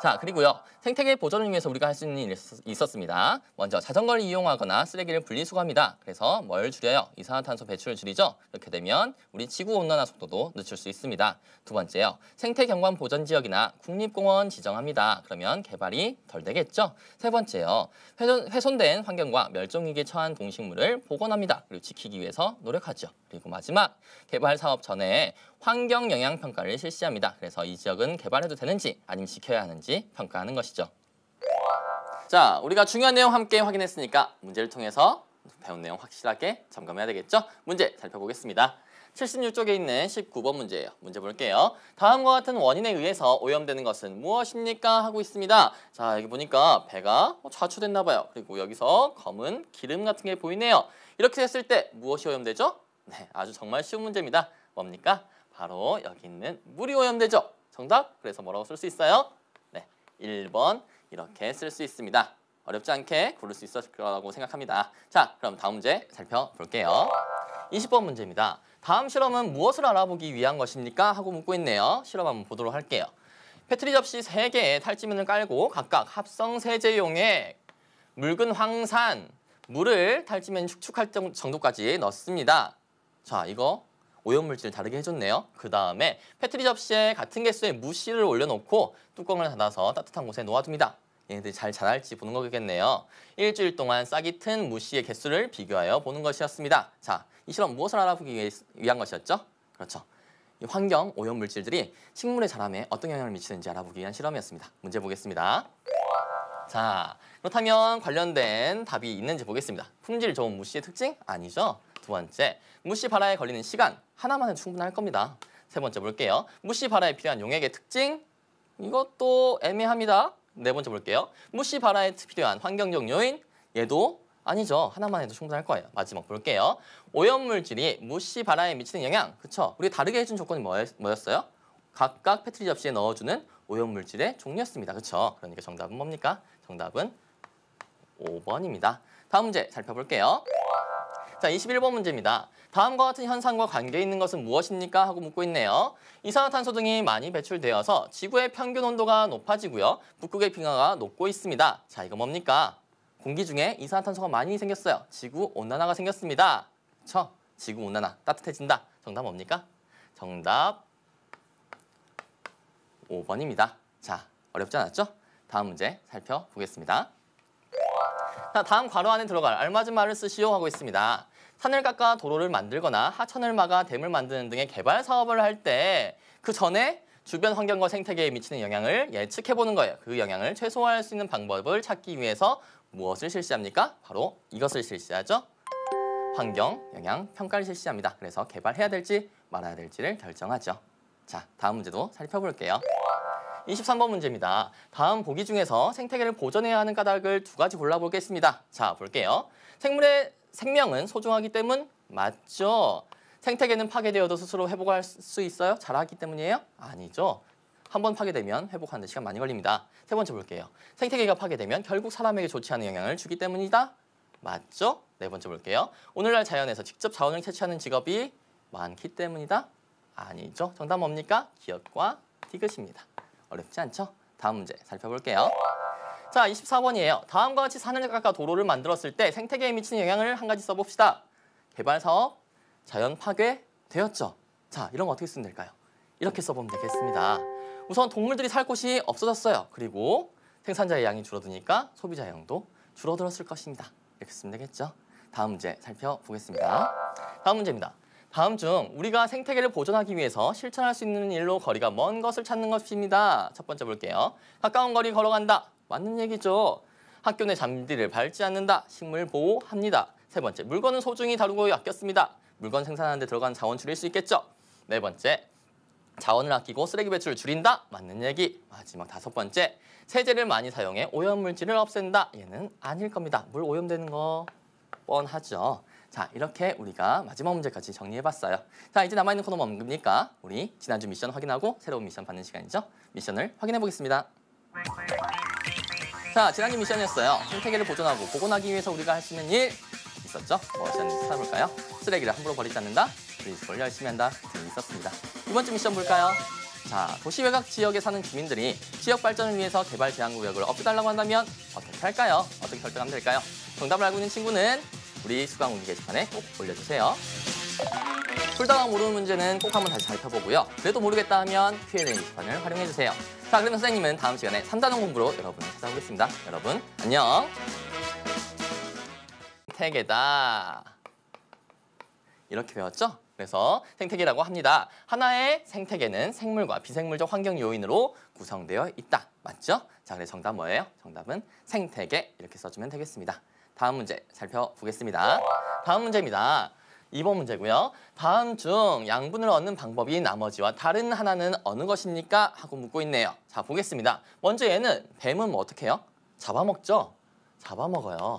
자, 그리고요. 생태계 보존을 위해서 우리가 할 수 있는 일이 있었습니다. 먼저 자전거를 이용하거나 쓰레기를 분리수거합니다. 그래서 뭘 줄여요? 이산화탄소 배출을 줄이죠. 이렇게 되면 우리 지구온난화 속도도 늦출 수 있습니다. 두 번째요. 생태경관 보전지역이나 국립공원 지정합니다. 그러면 개발이 덜 되겠죠. 세 번째요. 훼손된 환경과 멸종위기에 처한 동식물을 복원합니다. 그리고 지키기 위해서 노력하죠. 그리고 마지막, 개발 사업 전에 환경 영향 평가를 실시합니다. 그래서 이 지역은 개발해도 되는지 아니면 지켜야 하는지 평가하는 것이죠. 자, 우리가 중요한 내용 함께 확인했으니까 문제를 통해서 배운 내용 확실하게 점검해야 되겠죠? 문제 살펴보겠습니다. 76쪽에 있는 19번 문제예요. 문제 볼게요. 다음과 같은 원인에 의해서 오염되는 것은 무엇입니까? 하고 있습니다. 자, 여기 보니까 배가 좌초됐나 봐요. 그리고 여기서 검은 기름 같은 게 보이네요. 이렇게 됐을 때 무엇이 오염되죠? 네, 아주 정말 쉬운 문제입니다. 뭡니까? 바로 여기 있는 물이 오염되죠. 정답? 그래서 뭐라고 쓸 수 있어요? 네, 1번 이렇게 쓸 수 있습니다. 어렵지 않게 고를 수 있을 거라고 생각합니다. 자, 그럼 다음 문제 살펴볼게요. 20번 문제입니다. 다음 실험은 무엇을 알아보기 위한 것입니까? 하고 묻고 있네요. 실험 한번 보도록 할게요. 페트리 접시 3개에 탈지면을 깔고 각각 합성 세제용에 묽은 황산, 물을 탈지면 축축할 정도까지 넣습니다. 자, 이거 오염물질 다르게 해줬네요. 그 다음에 페트리 접시에 같은 개수의 무씨를 올려놓고 뚜껑을 닫아서 따뜻한 곳에 놓아둡니다. 얘네들이 잘 자랄지 보는 거겠네요. 일주일 동안 싹이 튼 무씨의 개수를 비교하여 보는 것이었습니다. 자, 이 실험 무엇을 알아보기 위한 것이었죠? 그렇죠. 이 환경 오염물질들이 식물의 자람에 어떤 영향을 미치는지 알아보기 위한 실험이었습니다. 문제 보겠습니다. 자, 그렇다면 관련된 답이 있는지 보겠습니다. 품질 좋은 무씨의 특징? 아니죠. 두 번째, 무씨 발화에 걸리는 시간 하나만 해도 충분할 겁니다. 세 번째 볼게요. 무씨 발화에 필요한 용액의 특징? 이것도 애매합니다. 네 번째 볼게요. 무씨 발화에 필요한 환경적 요인? 얘도 아니죠. 하나만 해도 충분할 거예요. 마지막 볼게요. 오염물질이 무씨 발화에 미치는 영향. 그쵸? 우리 다르게 해준 조건이 뭐였어요? 각각 페트리 접시에 넣어주는 오염물질의 종류였습니다. 그쵸? 그러니까 정답은 뭡니까? 정답은 5번입니다. 다음 문제 살펴볼게요. 자, 21번 문제입니다. 다음과 같은 현상과 관계 있는 것은 무엇입니까? 하고 묻고 있네요. 이산화탄소 등이 많이 배출되어서 지구의 평균 온도가 높아지고요. 북극의 빙하가 녹고 있습니다. 자, 이거 뭡니까? 공기 중에 이산화탄소가 많이 생겼어요. 지구 온난화가 생겼습니다. 그렇죠? 지구 온난화, 따뜻해진다. 정답 뭡니까? 정답 5번입니다. 자, 어렵지 않았죠? 다음 문제 살펴보겠습니다. 자, 다음 괄호 안에 들어갈 알맞은 말을 쓰시오 하고 있습니다. 산을 깎아 도로를 만들거나 하천을 막아 댐을 만드는 등의 개발 사업을 할 때 그 전에 주변 환경과 생태계에 미치는 영향을 예측해보는 거예요. 그 영향을 최소화할 수 있는 방법을 찾기 위해서 무엇을 실시합니까? 바로 이것을 실시하죠. 환경 영향 평가를 실시합니다. 그래서 개발해야 될지 말아야 될지를 결정하죠. 자, 다음 문제도 살펴볼게요. 23번 문제입니다. 다음 보기 중에서 생태계를 보존해야 하는 까닭을 두 가지 골라보겠습니다. 자, 볼게요. 생물의 생명은 소중하기 때문 맞죠? 생태계는 파괴되어도 스스로 회복할 수 있어요? 잘하기 때문이에요? 아니죠. 한번 파괴되면 회복하는 데 시간 많이 걸립니다. 세 번째 볼게요. 생태계가 파괴되면 결국 사람에게 좋지 않은 영향을 주기 때문이다? 맞죠? 네 번째 볼게요. 오늘날 자연에서 직접 자원을 채취하는 직업이 많기 때문이다? 아니죠. 정답 뭡니까? 기업과 디귿입니다. 어렵지 않죠? 다음 문제 살펴볼게요. 자, 24번이에요. 다음과 같이 산을 깎아 도로를 만들었을 때 생태계에 미치는 영향을 한 가지 써봅시다. 개발 사업, 자연 파괴 되었죠. 자, 이런 거 어떻게 쓰면 될까요? 이렇게 써보면 되겠습니다. 우선 동물들이 살 곳이 없어졌어요. 그리고 생산자의 양이 줄어드니까 소비자의 양도 줄어들었을 것입니다. 이렇게 쓰면 되겠죠? 다음 문제 살펴보겠습니다. 다음 문제입니다. 다음 중 우리가 생태계를 보존하기 위해서 실천할 수 있는 일로 거리가 먼 것을 찾는 것입니다. 첫 번째 볼게요. 가까운 거리 걸어간다. 맞는 얘기죠. 학교 내 잔디를 밟지 않는다. 식물 보호합니다. 세 번째, 물건은 소중히 다루고 아꼈습니다. 물건 생산하는 데 들어간 자원 줄일 수 있겠죠. 네 번째, 자원을 아끼고 쓰레기 배출을 줄인다. 맞는 얘기. 마지막 다섯 번째, 세제를 많이 사용해 오염물질을 없앤다. 얘는 아닐 겁니다. 물 오염되는 거 뻔하죠. 자, 이렇게 우리가 마지막 문제까지 정리해봤어요. 자, 이제 남아있는 코너 뭡니까? 우리 지난주 미션 확인하고 새로운 미션 받는 시간이죠. 미션을 확인해보겠습니다. 자, 지난주 미션이었어요. 생태계를 보존하고 복원하기 위해서 우리가 할 수 있는 일 있었죠? 무엇이었는지 찾아볼까요? 쓰레기를 함부로 버리지 않는다. 분리수거를 열심히 한다 등이 있었습니다. 이번 주 미션 볼까요? 자, 도시 외곽 지역에 사는 주민들이 지역 발전을 위해서 개발 제한구역을 없애달라고 한다면 어떻게 할까요? 어떻게 결정하면 될까요? 정답을 알고 있는 친구는 우리 수강후기 게시판에 꼭 올려주세요. 풀다가 모르는 문제는 꼭 한번 다시 살펴보고요. 그래도 모르겠다 하면 Q&A 게시판을 활용해주세요. 자, 그러면 선생님은 다음 시간에 3단원 공부로 여러분을 찾아오겠습니다. 여러분, 안녕! 생태계다. 이렇게 배웠죠? 그래서 생태계라고 합니다. 하나의 생태계는 생물과 비생물적 환경 요인으로 구성되어 있다. 맞죠? 자, 그래서 정답 뭐예요? 정답은 생태계 이렇게 써주면 되겠습니다. 다음 문제 살펴보겠습니다. 다음 문제입니다. 2번 문제고요. 다음 중 양분을 얻는 방법이 나머지와 다른 하나는 어느 것입니까? 하고 묻고 있네요. 자, 보겠습니다. 먼저 얘는 뱀은 뭐 어떻게 해요? 잡아먹죠? 잡아먹어요.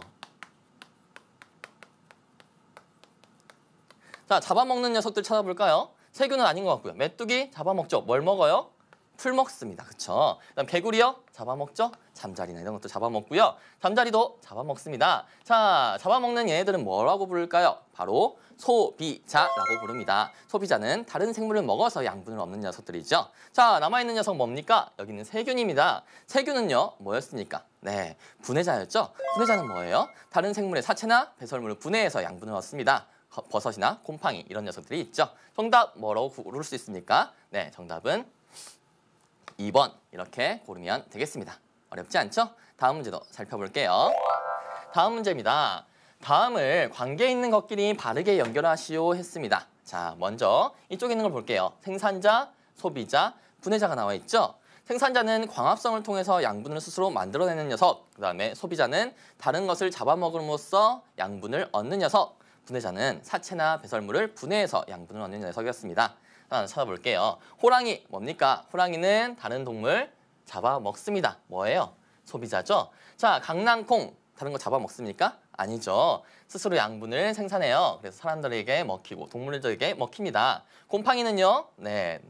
자, 잡아먹는 녀석들 찾아볼까요? 새균은 아닌 것 같고요. 메뚜기 잡아먹죠. 뭘 먹어요? 풀 먹습니다. 그쵸? 그다음 개구리요? 잡아먹죠? 잠자리나 이런 것도 잡아먹고요. 잠자리도 잡아먹습니다. 자, 잡아먹는 얘네들은 뭐라고 부를까요? 바로 소비자라고 부릅니다. 소비자는 다른 생물을 먹어서 양분을 얻는 녀석들이죠. 자, 남아있는 녀석 뭡니까? 여기는 세균입니다. 세균은요, 뭐였습니까? 네, 분해자였죠? 분해자는 뭐예요? 다른 생물의 사체나 배설물을 분해해서 양분을 얻습니다. 버섯이나 곰팡이 이런 녀석들이 있죠. 정답 뭐라고 고를 수 있습니까? 네, 정답은 2번 이렇게 고르면 되겠습니다. 어렵지 않죠? 다음 문제도 살펴볼게요. 다음 문제입니다. 다음을 관계 있는 것끼리 바르게 연결하시오 했습니다. 자, 먼저 이쪽에 있는 걸 볼게요. 생산자, 소비자, 분해자가 나와 있죠? 생산자는 광합성을 통해서 양분을 스스로 만들어내는 녀석, 그 다음에 소비자는 다른 것을 잡아먹음으로써 양분을 얻는 녀석, 분해자는 사체나 배설물을 분해해서 양분을 얻는 녀석이었습니다. 하나 찾아볼게요. 호랑이 뭡니까? 호랑이는 다른 동물 잡아먹습니다. 뭐예요? 소비자죠? 자, 강낭콩 다른 거 잡아먹습니까? 아니죠. 스스로 양분을 생산해요. 그래서 사람들에게 먹히고 동물들에게 먹힙니다. 곰팡이는요, 네,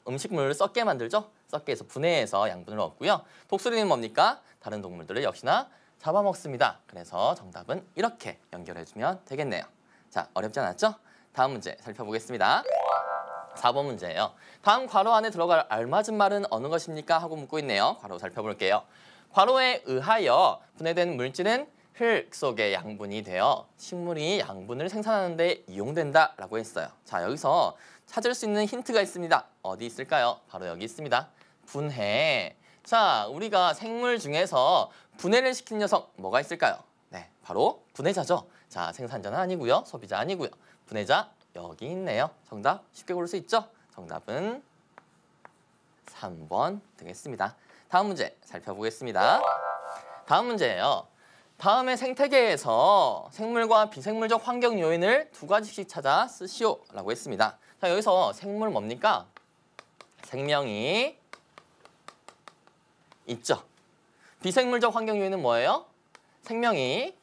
음식물을 썩게 만들죠? 썩게 해서 분해해서 양분을 얻고요. 독수리는 뭡니까? 다른 동물들을 역시나 잡아먹습니다. 그래서 정답은 이렇게 연결해주면 되겠네요. 자, 어렵지 않았죠? 다음 문제 살펴보겠습니다. 4번 문제예요. 다음 괄호 안에 들어갈 알맞은 말은 어느 것입니까? 하고 묻고 있네요. 괄호 살펴볼게요. 괄호에 의하여 분해된 물질은 흙 속의 양분이 되어 식물이 양분을 생산하는 데 이용된다 라고 했어요. 자, 여기서 찾을 수 있는 힌트가 있습니다. 어디 있을까요? 바로 여기 있습니다. 분해. 자, 우리가 생물 중에서 분해를 시키는 녀석 뭐가 있을까요? 네, 바로 분해자죠. 자, 생산자는 아니고요. 소비자 아니고요. 분해자 여기 있네요. 정답 쉽게 고를 수 있죠? 정답은 3번 되겠습니다. 다음 문제 살펴보겠습니다. 다음 문제예요. 다음의 생태계에서 생물과 비생물적 환경 요인을 2가지씩 찾아 쓰시오라고 했습니다. 자, 여기서 생물 뭡니까? 생명이 있죠. 비생물적 환경 요인은 뭐예요? 생명이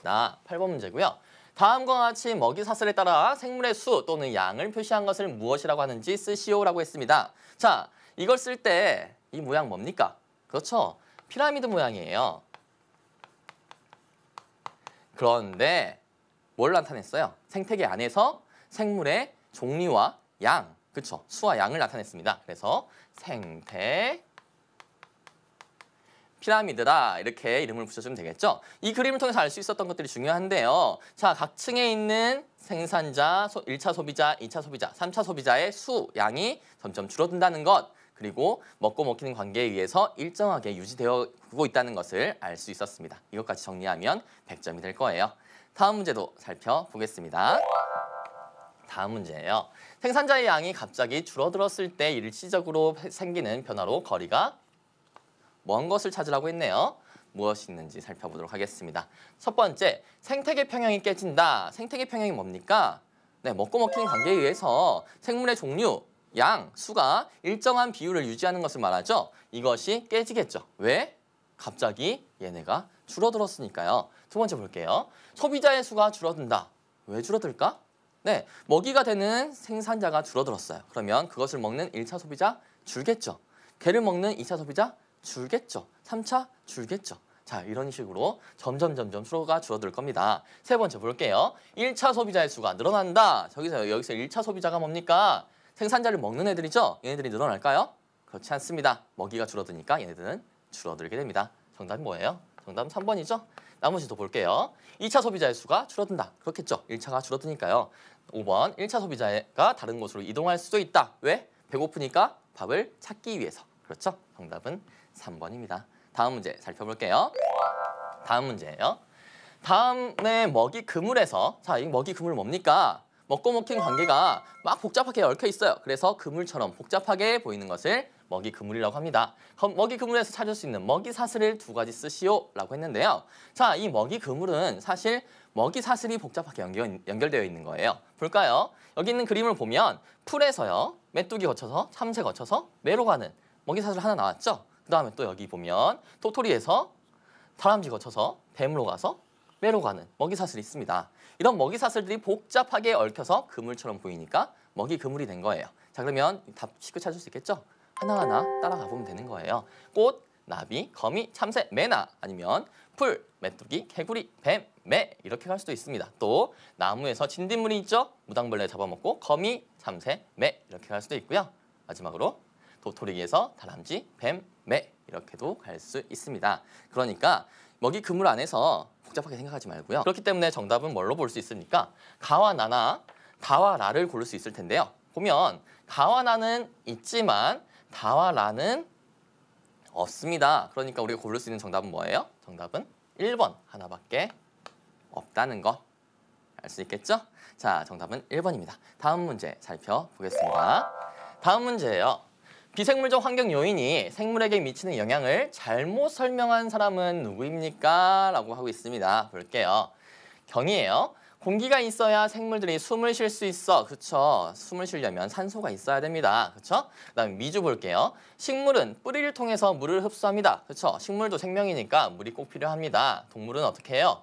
8번 문제고요. 다음과 같이 먹이 사슬에 따라 생물의 수 또는 양을 표시한 것을 무엇이라고 하는지 쓰시오라고 했습니다. 자, 이걸 쓸 때 이 모양 뭡니까? 그렇죠. 피라미드 모양이에요. 그런데 뭘 나타냈어요? 생태계 안에서 생물의 종류와 양, 그렇죠. 수와 양을 나타냈습니다. 그래서 생태 피라미드다 이렇게 이름을 붙여주면 되겠죠. 이 그림을 통해서 알 수 있었던 것들이 중요한데요. 자, 각 층에 있는 생산자, 1차 소비자, 2차 소비자, 3차 소비자의 수, 양이 점점 줄어든다는 것, 그리고 먹고 먹히는 관계에 의해서 일정하게 유지되고 있다는 것을 알 수 있었습니다. 이것까지 정리하면 100점이 될 거예요. 다음 문제도 살펴보겠습니다. 다음 문제예요. 생산자의 양이 갑자기 줄어들었을 때 일시적으로 생기는 변화로 거리가 먼 것을 찾으라고 했네요. 무엇이 있는지 살펴보도록 하겠습니다. 첫 번째, 생태계 평형이 깨진다. 생태계 평형이 뭡니까? 네, 먹고 먹히는 관계에 의해서 생물의 종류, 양, 수가 일정한 비율을 유지하는 것을 말하죠. 이것이 깨지겠죠. 왜? 갑자기 얘네가 줄어들었으니까요. 두 번째 볼게요. 소비자의 수가 줄어든다. 왜 줄어들까? 네, 먹이가 되는 생산자가 줄어들었어요. 그러면 그것을 먹는 1차 소비자 줄겠죠. 걔를 먹는 2차 소비자 줄겠죠. 3차 줄겠죠. 자, 이런 식으로 점점 수가 줄어들 겁니다. 세 번째 볼게요. 1차 소비자의 수가 늘어난다. 여기서 1차 소비자가 뭡니까? 생산자를 먹는 애들이죠. 얘네들이 늘어날까요? 그렇지 않습니다. 먹이가 줄어드니까 얘네들은 줄어들게 됩니다. 정답은 뭐예요? 정답은 3번이죠. 나머지도 볼게요. 2차 소비자의 수가 줄어든다. 그렇겠죠. 1차가 줄어드니까요. 5번 1차 소비자가 다른 곳으로 이동할 수도 있다. 왜? 배고프니까 밥을 찾기 위해서. 그렇죠? 정답은 3번입니다. 다음 문제 살펴볼게요. 다음 문제예요. 다음에 먹이 그물에서, 자, 이 먹이 그물 뭡니까? 먹고 먹힌 관계가 막 복잡하게 얽혀 있어요. 그래서 그물처럼 복잡하게 보이는 것을 먹이 그물이라고 합니다. 먹이 그물에서 찾을 수 있는 먹이 사슬을 두 가지 쓰시오라고 했는데요. 자, 이 먹이 그물은 사실 먹이 사슬이 복잡하게 연결되어 있는 거예요. 볼까요? 여기 있는 그림을 보면 풀에서요. 메뚜기 거쳐서 참새 거쳐서 매로 가는 먹이 사슬 하나 나왔죠? 그 다음에 또 여기 보면 도토리에서 다람쥐 거쳐서 뱀으로 가서 매로 가는 먹이 사슬이 있습니다. 이런 먹이 사슬들이 복잡하게 얽혀서 그물처럼 보이니까 먹이 그물이 된 거예요. 자, 그러면 답 쉽게 찾을 수 있겠죠? 하나하나 따라가 보면 되는 거예요. 꽃, 나비, 거미, 참새, 매나 아니면 풀, 메뚜기, 개구리, 뱀, 매 이렇게 갈 수도 있습니다. 또 나무에서 진딧물이 있죠? 무당벌레 잡아먹고 거미, 참새, 매 이렇게 갈 수도 있고요. 마지막으로 도토리에서 다람쥐, 뱀, 매 이렇게도 갈 수 있습니다. 그러니까 먹이 그물 안에서 복잡하게 생각하지 말고요. 그렇기 때문에 정답은 뭘로 볼 수 있습니까? 가와 나나, 다와 라를 고를 수 있을 텐데요. 보면 가와 나는 있지만 다와 라는 없습니다. 그러니까 우리가 고를 수 있는 정답은 뭐예요? 정답은 1번 하나밖에 없다는 거 알 수 있겠죠? 자, 정답은 1번입니다. 다음 문제 살펴보겠습니다. 다음 문제예요. 비생물적 환경 요인이 생물에게 미치는 영향을 잘못 설명한 사람은 누구입니까? 라고 하고 있습니다. 볼게요. 경이에요. 공기가 있어야 생물들이 숨을 쉴 수 있어. 그쵸? 숨을 쉬려면 산소가 있어야 됩니다. 그쵸? 그다음에 미주 볼게요. 식물은 뿌리를 통해서 물을 흡수합니다. 그쵸? 식물도 생명이니까 물이 꼭 필요합니다. 동물은 어떻게 해요?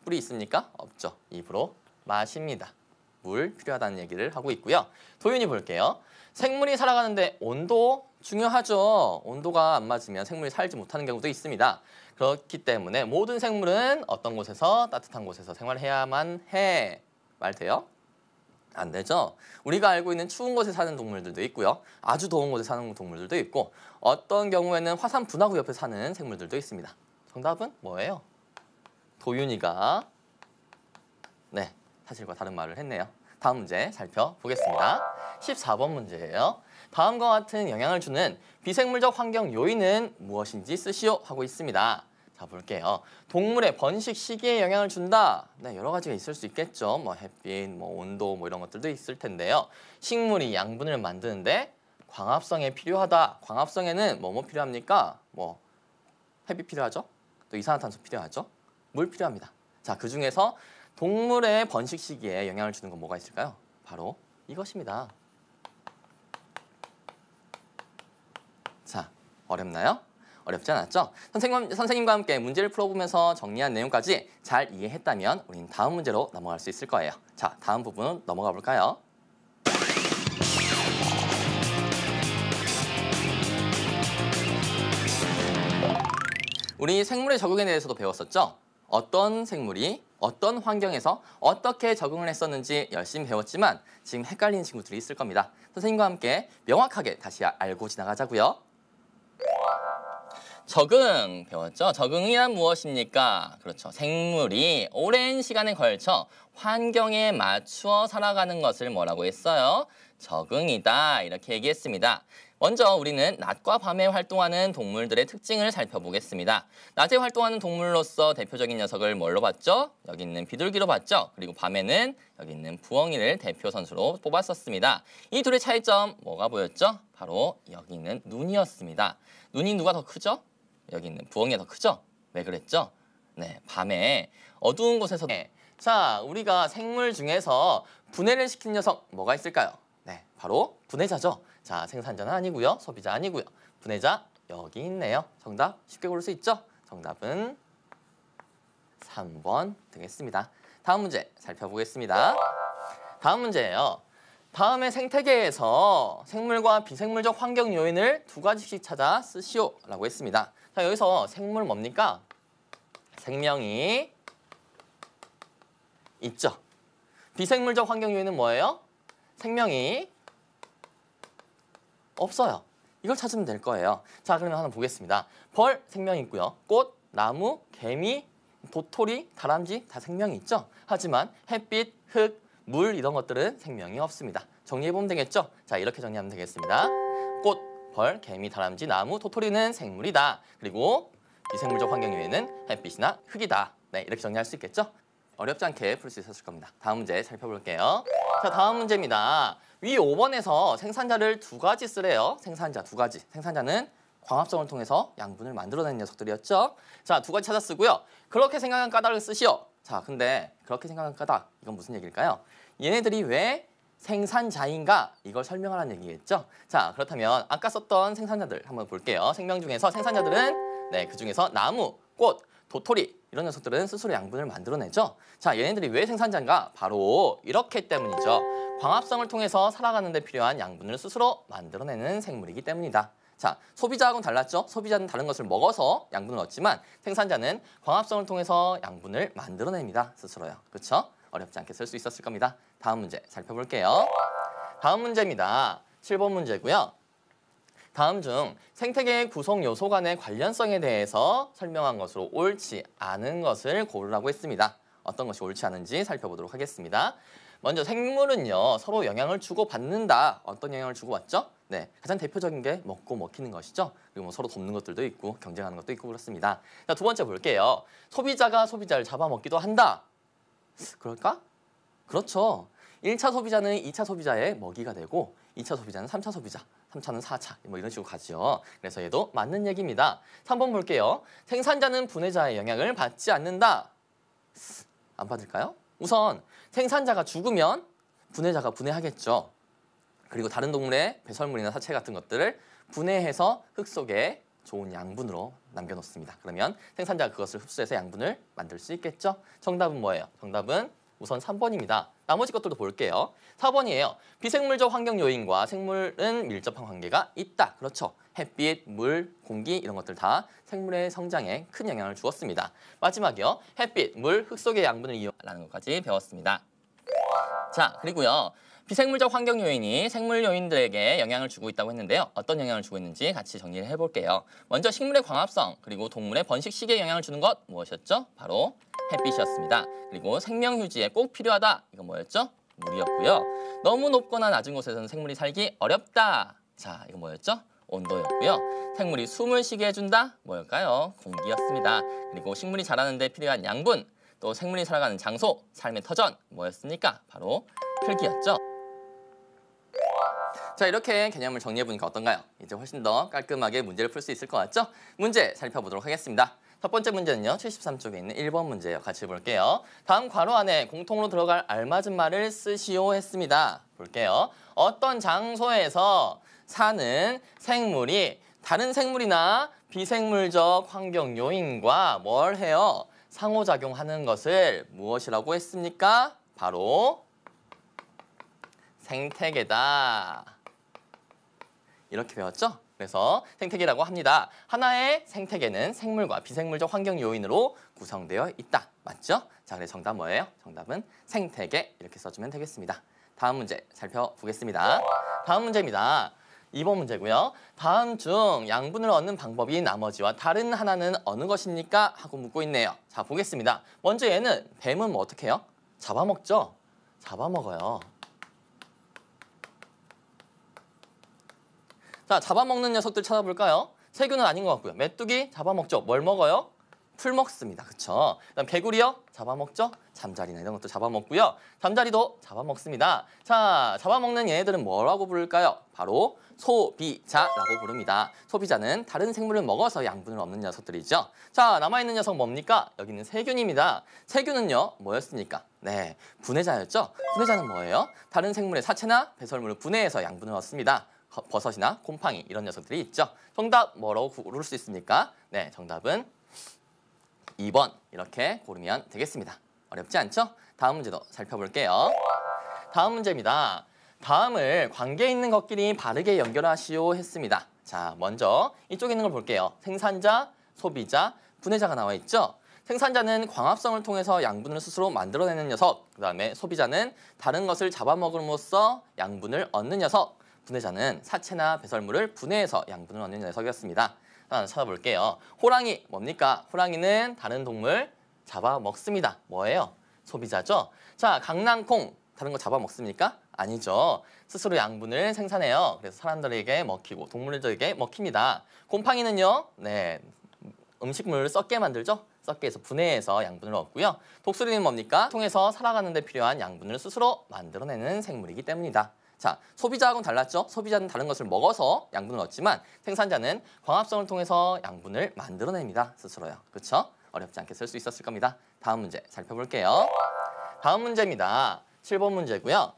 뿌리 있습니까? 없죠. 입으로 마십니다. 물 필요하다는 얘기를 하고 있고요. 도윤이 볼게요. 생물이 살아가는데 온도 중요하죠. 온도가 안 맞으면 생물이 살지 못하는 경우도 있습니다. 그렇기 때문에 모든 생물은 어떤 곳에서 따뜻한 곳에서 생활해야만 해. 말 돼요? 안 되죠. 우리가 알고 있는 추운 곳에 사는 동물들도 있고요. 아주 더운 곳에 사는 동물들도 있고 어떤 경우에는 화산 분화구 옆에 사는 생물들도 있습니다. 정답은 뭐예요? 도윤이가 네, 사실과 다른 말을 했네요. 다음 문제 살펴보겠습니다. 14번 문제예요. 다음과 같은 영향을 주는 비생물적 환경 요인은 무엇인지 쓰시오 하고 있습니다. 자, 볼게요. 동물의 번식 시기에 영향을 준다. 네, 여러 가지가 있을 수 있겠죠. 뭐 햇빛, 뭐 온도, 뭐 이런 것들도 있을 텐데요. 식물이 양분을 만드는데 광합성에 필요하다. 광합성에는 뭐 필요합니까? 뭐 햇빛 필요하죠. 또 이산화탄소 필요하죠. 물 필요합니다. 자, 그 중에서 동물의 번식 시기에 영향을 주는 건 뭐가 있을까요? 바로 이것입니다. 자, 어렵나요? 어렵지 않았죠? 선생님과 함께 문제를 풀어보면서 정리한 내용까지 잘 이해했다면 우린 다음 문제로 넘어갈 수 있을 거예요. 자, 다음 부분 넘어가 볼까요? 우리 생물의 적응에 대해서도 배웠었죠? 어떤 생물이 어떤 환경에서 어떻게 적응을 했었는지 열심히 배웠지만 지금 헷갈리는 친구들이 있을 겁니다. 선생님과 함께 명확하게 다시 알고 지나가자고요. 적응 배웠죠? 적응이란 무엇입니까? 그렇죠. 생물이 오랜 시간에 걸쳐 환경에 맞추어 살아가는 것을 뭐라고 했어요? 적응이다. 이렇게 얘기했습니다. 먼저 우리는 낮과 밤에 활동하는 동물들의 특징을 살펴보겠습니다. 낮에 활동하는 동물로서 대표적인 녀석을 뭘로 봤죠? 여기 있는 비둘기로 봤죠? 그리고 밤에는 여기 있는 부엉이를 대표 선수로 뽑았었습니다. 이 둘의 차이점 뭐가 보였죠? 바로 여기 있는 눈이었습니다. 눈이 누가 더 크죠? 여기 있는 부엉이가 더 크죠? 왜 그랬죠? 네, 밤에 어두운 곳에서 자, 우리가 생물 중에서 분해를 시키는 녀석 뭐가 있을까요? 네, 바로 분해자죠. 자, 생산자는 아니고요. 소비자 아니고요. 분해자 여기 있네요. 정답 쉽게 고를 수 있죠? 정답은 3번 되겠습니다. 다음 문제 살펴보겠습니다. 다음 문제예요. 다음의 생태계에서 생물과 비생물적 환경 요인을 두 가지씩 찾아 쓰시오라고 했습니다. 자, 여기서 생물 뭡니까? 생명이 있죠. 비생물적 환경 요인은 뭐예요? 생명이 없어요. 이걸 찾으면 될 거예요. 자, 그러면 하나 보겠습니다. 벌 생명이 있고요. 꽃, 나무, 개미, 도토리, 다람쥐 다 생명이 있죠. 하지만 햇빛, 흙, 물 이런 것들은 생명이 없습니다. 정리해보면 되겠죠? 자, 이렇게 정리하면 되겠습니다. 꽃, 벌, 개미, 다람쥐, 나무, 도토리는 생물이다. 그리고 비생물적 환경 요인은 햇빛이나 흙이다. 네, 이렇게 정리할 수 있겠죠? 어렵지 않게 풀 수 있었을 겁니다. 다음 문제 살펴볼게요. 자, 다음 문제입니다. 위 5번에서 생산자를 두 가지 쓰래요. 생산자 두 가지. 생산자는 광합성을 통해서 양분을 만들어내는 녀석들이었죠. 자, 두 가지 찾아 쓰고요. 그렇게 생각한 까닭을 쓰시오. 자, 근데 그렇게 생각한 까닭, 이건 무슨 얘기일까요? 얘네들이 왜 생산자인가? 이걸 설명하라는 얘기겠죠. 자, 그렇다면 아까 썼던 생산자들 한번 볼게요. 생명 중에서 생산자들은 네, 그중에서 나무, 꽃, 도토리 이런 녀석들은 스스로 양분을 만들어내죠. 자, 얘네들이 왜 생산자인가? 바로 이렇기 때문이죠. 광합성을 통해서 살아가는 데 필요한 양분을 스스로 만들어내는 생물이기 때문이다. 자, 소비자하고는 달랐죠. 소비자는 다른 것을 먹어서 양분을 얻지만 생산자는 광합성을 통해서 양분을 만들어냅니다. 스스로요. 그렇죠? 어렵지 않게 쓸 수 있었을 겁니다. 다음 문제 살펴볼게요. 다음 문제입니다. 7번 문제고요. 다음 중 생태계의 구성 요소 간의 관련성에 대해서 설명한 것으로 옳지 않은 것을 고르라고 했습니다. 어떤 것이 옳지 않은지 살펴보도록 하겠습니다. 먼저 생물은요, 서로 영향을 주고받는다. 어떤 영향을 주고받죠? 네, 가장 대표적인 게 먹고 먹히는 것이죠. 그리고 뭐 서로 돕는 것들도 있고 경쟁하는 것도 있고 그렇습니다. 자, 두 번째 볼게요. 소비자가 소비자를 잡아먹기도 한다. 그럴까? 그렇죠. 1차 소비자는 2차 소비자의 먹이가 되고 2차 소비자는 3차 소비자, 3차는 4차 뭐 이런 식으로 가죠. 그래서 얘도 맞는 얘기입니다. 3번 볼게요. 생산자는 분해자의 영향을 받지 않는다. 안 받을까요? 우선 생산자가 죽으면 분해자가 분해하겠죠. 그리고 다른 동물의 배설물이나 사체 같은 것들을 분해해서 흙 속에 좋은 양분으로 남겨놓습니다. 그러면 생산자가 그것을 흡수해서 양분을 만들 수 있겠죠? 정답은 뭐예요? 정답은 우선 3번입니다. 나머지 것들도 볼게요. 4번이에요. 비생물적 환경 요인과 생물은 밀접한 관계가 있다. 그렇죠. 햇빛, 물, 공기 이런 것들 다 생물의 성장에 큰 영향을 주었습니다. 마지막이요. 햇빛, 물, 흙 속의 양분을 이용하는 것까지 배웠습니다. 자, 그리고요. 비생물적 환경 요인이 생물 요인들에게 영향을 주고 있다고 했는데요. 어떤 영향을 주고 있는지 같이 정리를 해볼게요. 먼저 식물의 광합성, 그리고 동물의 번식 시기에 영향을 주는 것 무엇이었죠? 바로 햇빛이었습니다. 그리고 생명 유지에 꼭 필요하다. 이건 뭐였죠? 물이었고요. 너무 높거나 낮은 곳에서는 생물이 살기 어렵다. 자, 이거 뭐였죠? 온도였고요. 생물이 숨을 쉬게 해준다. 뭐였까요? 공기였습니다. 그리고 식물이 자라는 데 필요한 양분, 또 생물이 살아가는 장소, 삶의 터전 뭐였습니까? 바로 흙이었죠. 자, 이렇게 개념을 정리해보니까 어떤가요? 이제 훨씬 더 깔끔하게 문제를 풀 수 있을 것 같죠? 문제 살펴보도록 하겠습니다. 첫 번째 문제는요. 73쪽에 있는 1번 문제예요. 같이 볼게요. 다음 괄호 안에 공통으로 들어갈 알맞은 말을 쓰시오 했습니다. 볼게요. 어떤 장소에서 사는 생물이 다른 생물이나 비생물적 환경 요인과 뭘 해요? 상호작용하는 것을 무엇이라고 했습니까? 바로 생태계다. 이렇게 배웠죠? 그래서 생태계라고 합니다. 하나의 생태계는 생물과 비생물적 환경 요인으로 구성되어 있다. 맞죠? 자, 그래서 정답 뭐예요? 정답은 생태계 이렇게 써주면 되겠습니다. 다음 문제 살펴보겠습니다. 다음 문제입니다. 2번 문제고요. 다음 중 양분을 얻는 방법이 나머지와 다른 하나는 어느 것입니까? 하고 묻고 있네요. 자, 보겠습니다. 먼저 얘는 뱀은 뭐 어떻게 해요? 잡아먹죠? 잡아먹어요. 자, 잡아먹는 녀석들 찾아볼까요? 새균은 아닌 것 같고요. 메뚜기 잡아먹죠. 뭘 먹어요? 풀 먹습니다. 그쵸? 그다음 개구리요? 잡아먹죠? 잠자리나 이런 것도 잡아먹고요. 잠자리도 잡아먹습니다. 자, 잡아먹는 얘네들은 뭐라고 부를까요? 바로 소비자라고 부릅니다. 소비자는 다른 생물을 먹어서 양분을 얻는 녀석들이죠. 자, 남아있는 녀석 뭡니까? 여기는 세균입니다. 세균은요, 뭐였습니까? 네, 분해자였죠? 분해자는 뭐예요? 다른 생물의 사체나 배설물을 분해해서 양분을 얻습니다. 버섯이나 곰팡이 이런 녀석들이 있죠. 정답 뭐라고 고를 수 있습니까? 네, 정답은 2번 이렇게 고르면 되겠습니다. 어렵지 않죠? 다음 문제도 살펴볼게요. 다음 문제입니다. 다음을 관계 있는 것끼리 바르게 연결하시오 했습니다. 자, 먼저 이쪽에 있는 걸 볼게요. 생산자, 소비자, 분해자가 나와 있죠? 생산자는 광합성을 통해서 양분을 스스로 만들어내는 녀석, 그 다음에 소비자는 다른 것을 잡아먹음으로써 양분을 얻는 녀석, 분해자는 사체나 배설물을 분해해서 양분을 얻는 녀석이었습니다. 하나 찾아볼게요. 호랑이 뭡니까? 호랑이는 다른 동물 잡아먹습니다. 뭐예요? 소비자죠? 자, 강낭콩 다른 거 잡아먹습니까? 아니죠. 스스로 양분을 생산해요. 그래서 사람들에게 먹히고 동물들에게 먹힙니다. 곰팡이는요, 네, 음식물을 썩게 만들죠? 섞게 해서 분해해서 양분을 얻고요. 독수리는 뭡니까? 통해서 살아가는 데 필요한 양분을 스스로 만들어내는 생물이기 때문이다. 자, 소비자하고는 달랐죠? 소비자는 다른 것을 먹어서 양분을 얻지만 생산자는 광합성을 통해서 양분을 만들어냅니다. 스스로요. 그렇죠? 어렵지 않게 쓸 수 있었을 겁니다. 다음 문제 살펴볼게요. 다음 문제입니다. 7번 문제고요.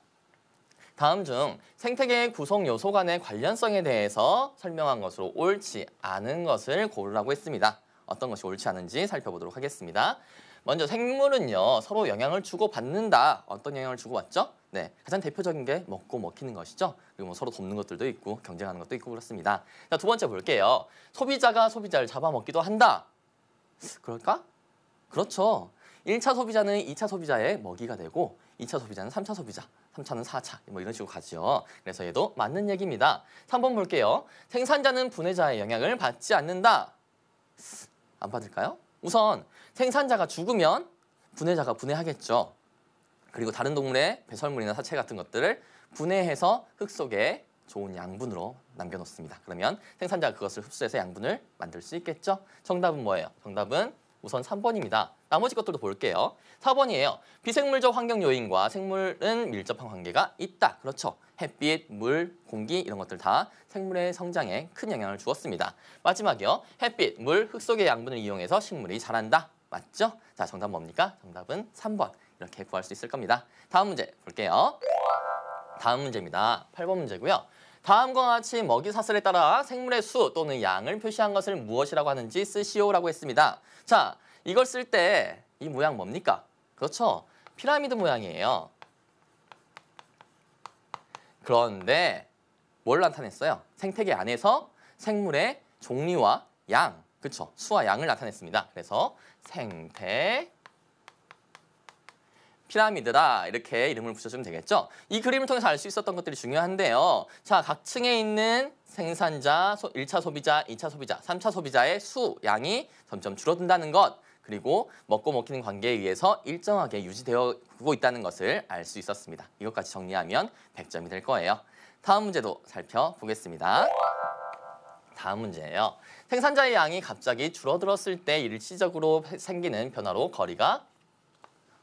다음 중 생태계의 구성 요소 간의 관련성에 대해서 설명한 것으로 옳지 않은 것을 고르라고 했습니다. 어떤 것이 옳지 않은지 살펴보도록 하겠습니다. 먼저 생물은요, 서로 영향을 주고받는다. 어떤 영향을 주고받죠? 네, 가장 대표적인 게 먹고 먹히는 것이죠. 그리고 뭐 서로 돕는 것들도 있고 경쟁하는 것도 있고 그렇습니다. 자, 두 번째 볼게요. 소비자가 소비자를 잡아먹기도 한다. 그럴까? 그렇죠. 1차 소비자는 2차 소비자의 먹이가 되고 2차 소비자는 3차 소비자, 3차는 4차 뭐 이런 식으로 가죠. 그래서 얘도 맞는 얘기입니다. 3번 볼게요. 생산자는 분해자의 영향을 받지 않는다. 안 받을까요? 우선 생산자가 죽으면 분해자가 분해하겠죠. 그리고 다른 동물의 배설물이나 사체 같은 것들을 분해해서 흙 속에 좋은 양분으로 남겨놓습니다. 그러면 생산자가 그것을 흡수해서 양분을 만들 수 있겠죠? 정답은 뭐예요? 정답은 우선 3번입니다. 나머지 것들도 볼게요. 4번이에요. 비생물적 환경 요인과 생물은 밀접한 관계가 있다. 그렇죠. 햇빛, 물, 공기 이런 것들 다 생물의 성장에 큰 영향을 주었습니다. 마지막이요. 햇빛, 물, 흙 속의 양분을 이용해서 식물이 자란다. 맞죠? 자, 정답 뭡니까? 정답은 3번. 이렇게 구할 수 있을 겁니다. 다음 문제 볼게요. 다음 문제입니다. 8번 문제고요. 다음과 같이 먹이 사슬에 따라 생물의 수 또는 양을 표시한 것을 무엇이라고 하는지 쓰시오라고 했습니다. 자, 이걸 쓸 때 이 모양 뭡니까? 그렇죠. 피라미드 모양이에요. 그런데 뭘 나타냈어요? 생태계 안에서 생물의 종류와 양, 그렇죠. 수와 양을 나타냈습니다. 그래서 생태 피라미드다 이렇게 이름을 붙여주면 되겠죠. 이 그림을 통해서 알 수 있었던 것들이 중요한데요. 자, 각 층에 있는 생산자, 1차 소비자, 2차 소비자, 3차 소비자의 수, 양이 점점 줄어든다는 것, 그리고 먹고 먹히는 관계에 의해서 일정하게 유지되고 있다는 것을 알 수 있었습니다. 이것까지 정리하면 100점이 될 거예요. 다음 문제도 살펴보겠습니다. 다음 문제예요. 생산자의 양이 갑자기 줄어들었을 때 일시적으로 생기는 변화로 거리가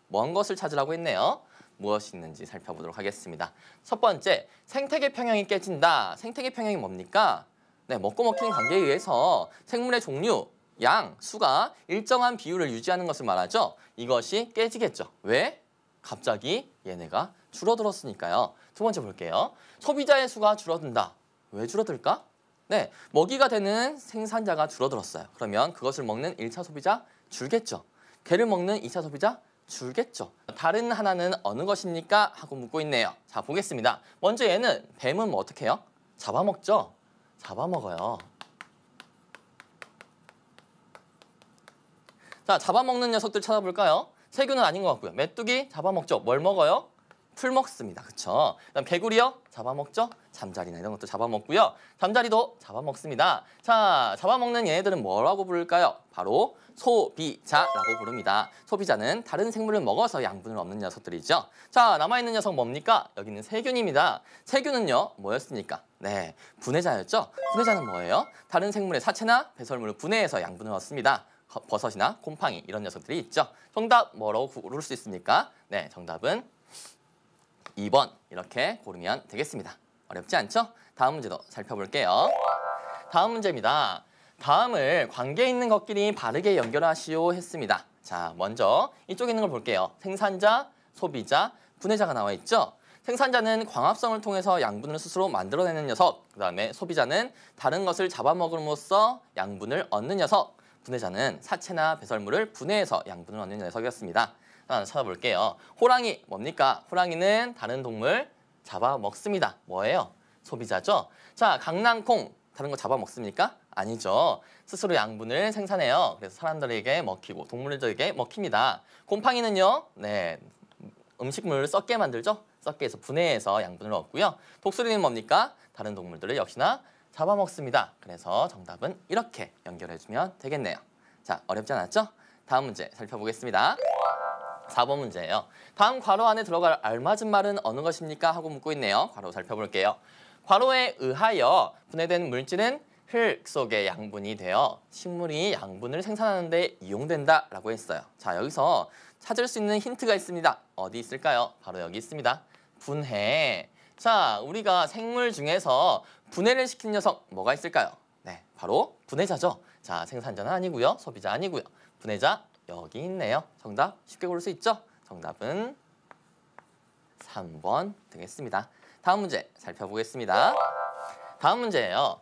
먼 것을 찾으라고 했네요. 무엇이 있는지 살펴보도록 하겠습니다. 첫 번째, 생태계 평형이 깨진다. 생태계 평형이 뭡니까? 네, 먹고 먹히는 관계에 의해서 생물의 종류, 양, 수가 일정한 비율을 유지하는 것을 말하죠. 이것이 깨지겠죠. 왜? 갑자기 얘네가 줄어들었으니까요. 두 번째 볼게요. 소비자의 수가 줄어든다. 왜 줄어들까? 네, 먹이가 되는 생산자가 줄어들었어요. 그러면 그것을 먹는 1차 소비자 줄겠죠. 걔를 먹는 2차 소비자 줄겠죠. 다른 하나는 어느 것입니까? 하고 묻고 있네요. 자, 보겠습니다. 먼저 얘는 뱀은 뭐 어떻게 해요? 잡아먹죠. 잡아먹어요. 자, 잡아먹는 녀석들 찾아볼까요? 새규는 아닌 것 같고요. 메뚜기 잡아먹죠. 뭘 먹어요? 풀 먹습니다. 그쵸? 그다음 개구리요? 잡아먹죠? 잠자리나 이런 것도 잡아먹고요. 잠자리도 잡아먹습니다. 자, 잡아먹는 얘네들은 뭐라고 부를까요? 바로 소비자라고 부릅니다. 소비자는 다른 생물을 먹어서 양분을 얻는 녀석들이죠. 자, 남아있는 녀석 뭡니까? 여기는 세균입니다. 세균은요, 뭐였습니까? 네, 분해자였죠? 분해자는 뭐예요? 다른 생물의 사체나 배설물을 분해해서 양분을 얻습니다. 버섯이나 곰팡이 이런 녀석들이 있죠. 정답 뭐라고 고를 수 있습니까? 네, 정답은 2번 이렇게 고르면 되겠습니다. 어렵지 않죠? 다음 문제도 살펴볼게요. 다음 문제입니다. 다음을 관계 있는 것끼리 바르게 연결하시오 했습니다. 자, 먼저 이쪽에 있는 걸 볼게요. 생산자, 소비자, 분해자가 나와 있죠? 생산자는 광합성을 통해서 양분을 스스로 만들어내는 녀석, 그 다음에 소비자는 다른 것을 잡아먹음으로써 양분을 얻는 녀석, 분해자는 사체나 배설물을 분해해서 양분을 얻는 녀석이었습니다. 하나 찾아볼게요. 호랑이 뭡니까? 호랑이는 다른 동물 잡아먹습니다. 뭐예요? 소비자죠? 자, 강낭콩 다른 거 잡아먹습니까? 아니죠. 스스로 양분을 생산해요. 그래서 사람들에게 먹히고 동물들에게 먹힙니다. 곰팡이는요, 네, 음식물을 썩게 만들죠? 썩게 해서 분해해서 양분을 얻고요. 독수리는 뭡니까? 다른 동물들을 역시나 잡아먹습니다. 그래서 정답은 이렇게 연결해주면 되겠네요. 자, 어렵지 않았죠? 다음 문제 살펴보겠습니다. 4번 문제예요. 다음 괄호 안에 들어갈 알맞은 말은 어느 것입니까? 하고 묻고 있네요. 괄호 살펴볼게요. 괄호에 의하여 분해된 물질은 흙 속의 양분이 되어 식물이 양분을 생산하는 데 이용된다라고 했어요. 자, 여기서 찾을 수 있는 힌트가 있습니다. 어디 있을까요? 바로 여기 있습니다. 분해. 자, 우리가 생물 중에서 분해를 시키는 녀석 뭐가 있을까요? 네, 바로 분해자죠. 자, 생산자는 아니고요. 소비자 아니고요. 분해자 여기 있네요. 정답 쉽게 고를 수 있죠? 정답은 3번 되겠습니다. 다음 문제 살펴보겠습니다. 다음 문제예요.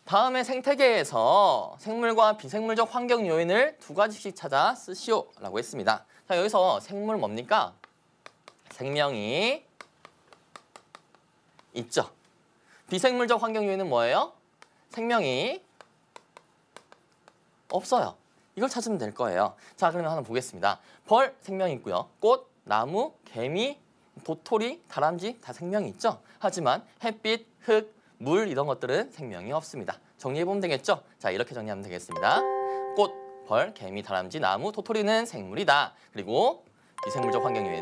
다음의 생태계에서 생물과 비생물적 환경 요인을 2가지씩 찾아 쓰시오라고 했습니다. 자, 여기서 생물 뭡니까? 생명이 있죠. 비생물적 환경 요인은 뭐예요? 생명이 없어요. 이걸 찾으면 될 거예요. 자, 그러면 하나 보겠습니다. 벌 생명이 있고요. 꽃, 나무, 개미, 도토리, 다람쥐 다 생명이 있죠. 하지만 햇빛, 흙, 물 이런 것들은 생명이 없습니다. 정리해보면 되겠죠? 자, 이렇게 정리하면 되겠습니다. 꽃, 벌, 개미, 다람쥐, 나무, 도토리는 생물이다. 그리고 비생물적 환경 요인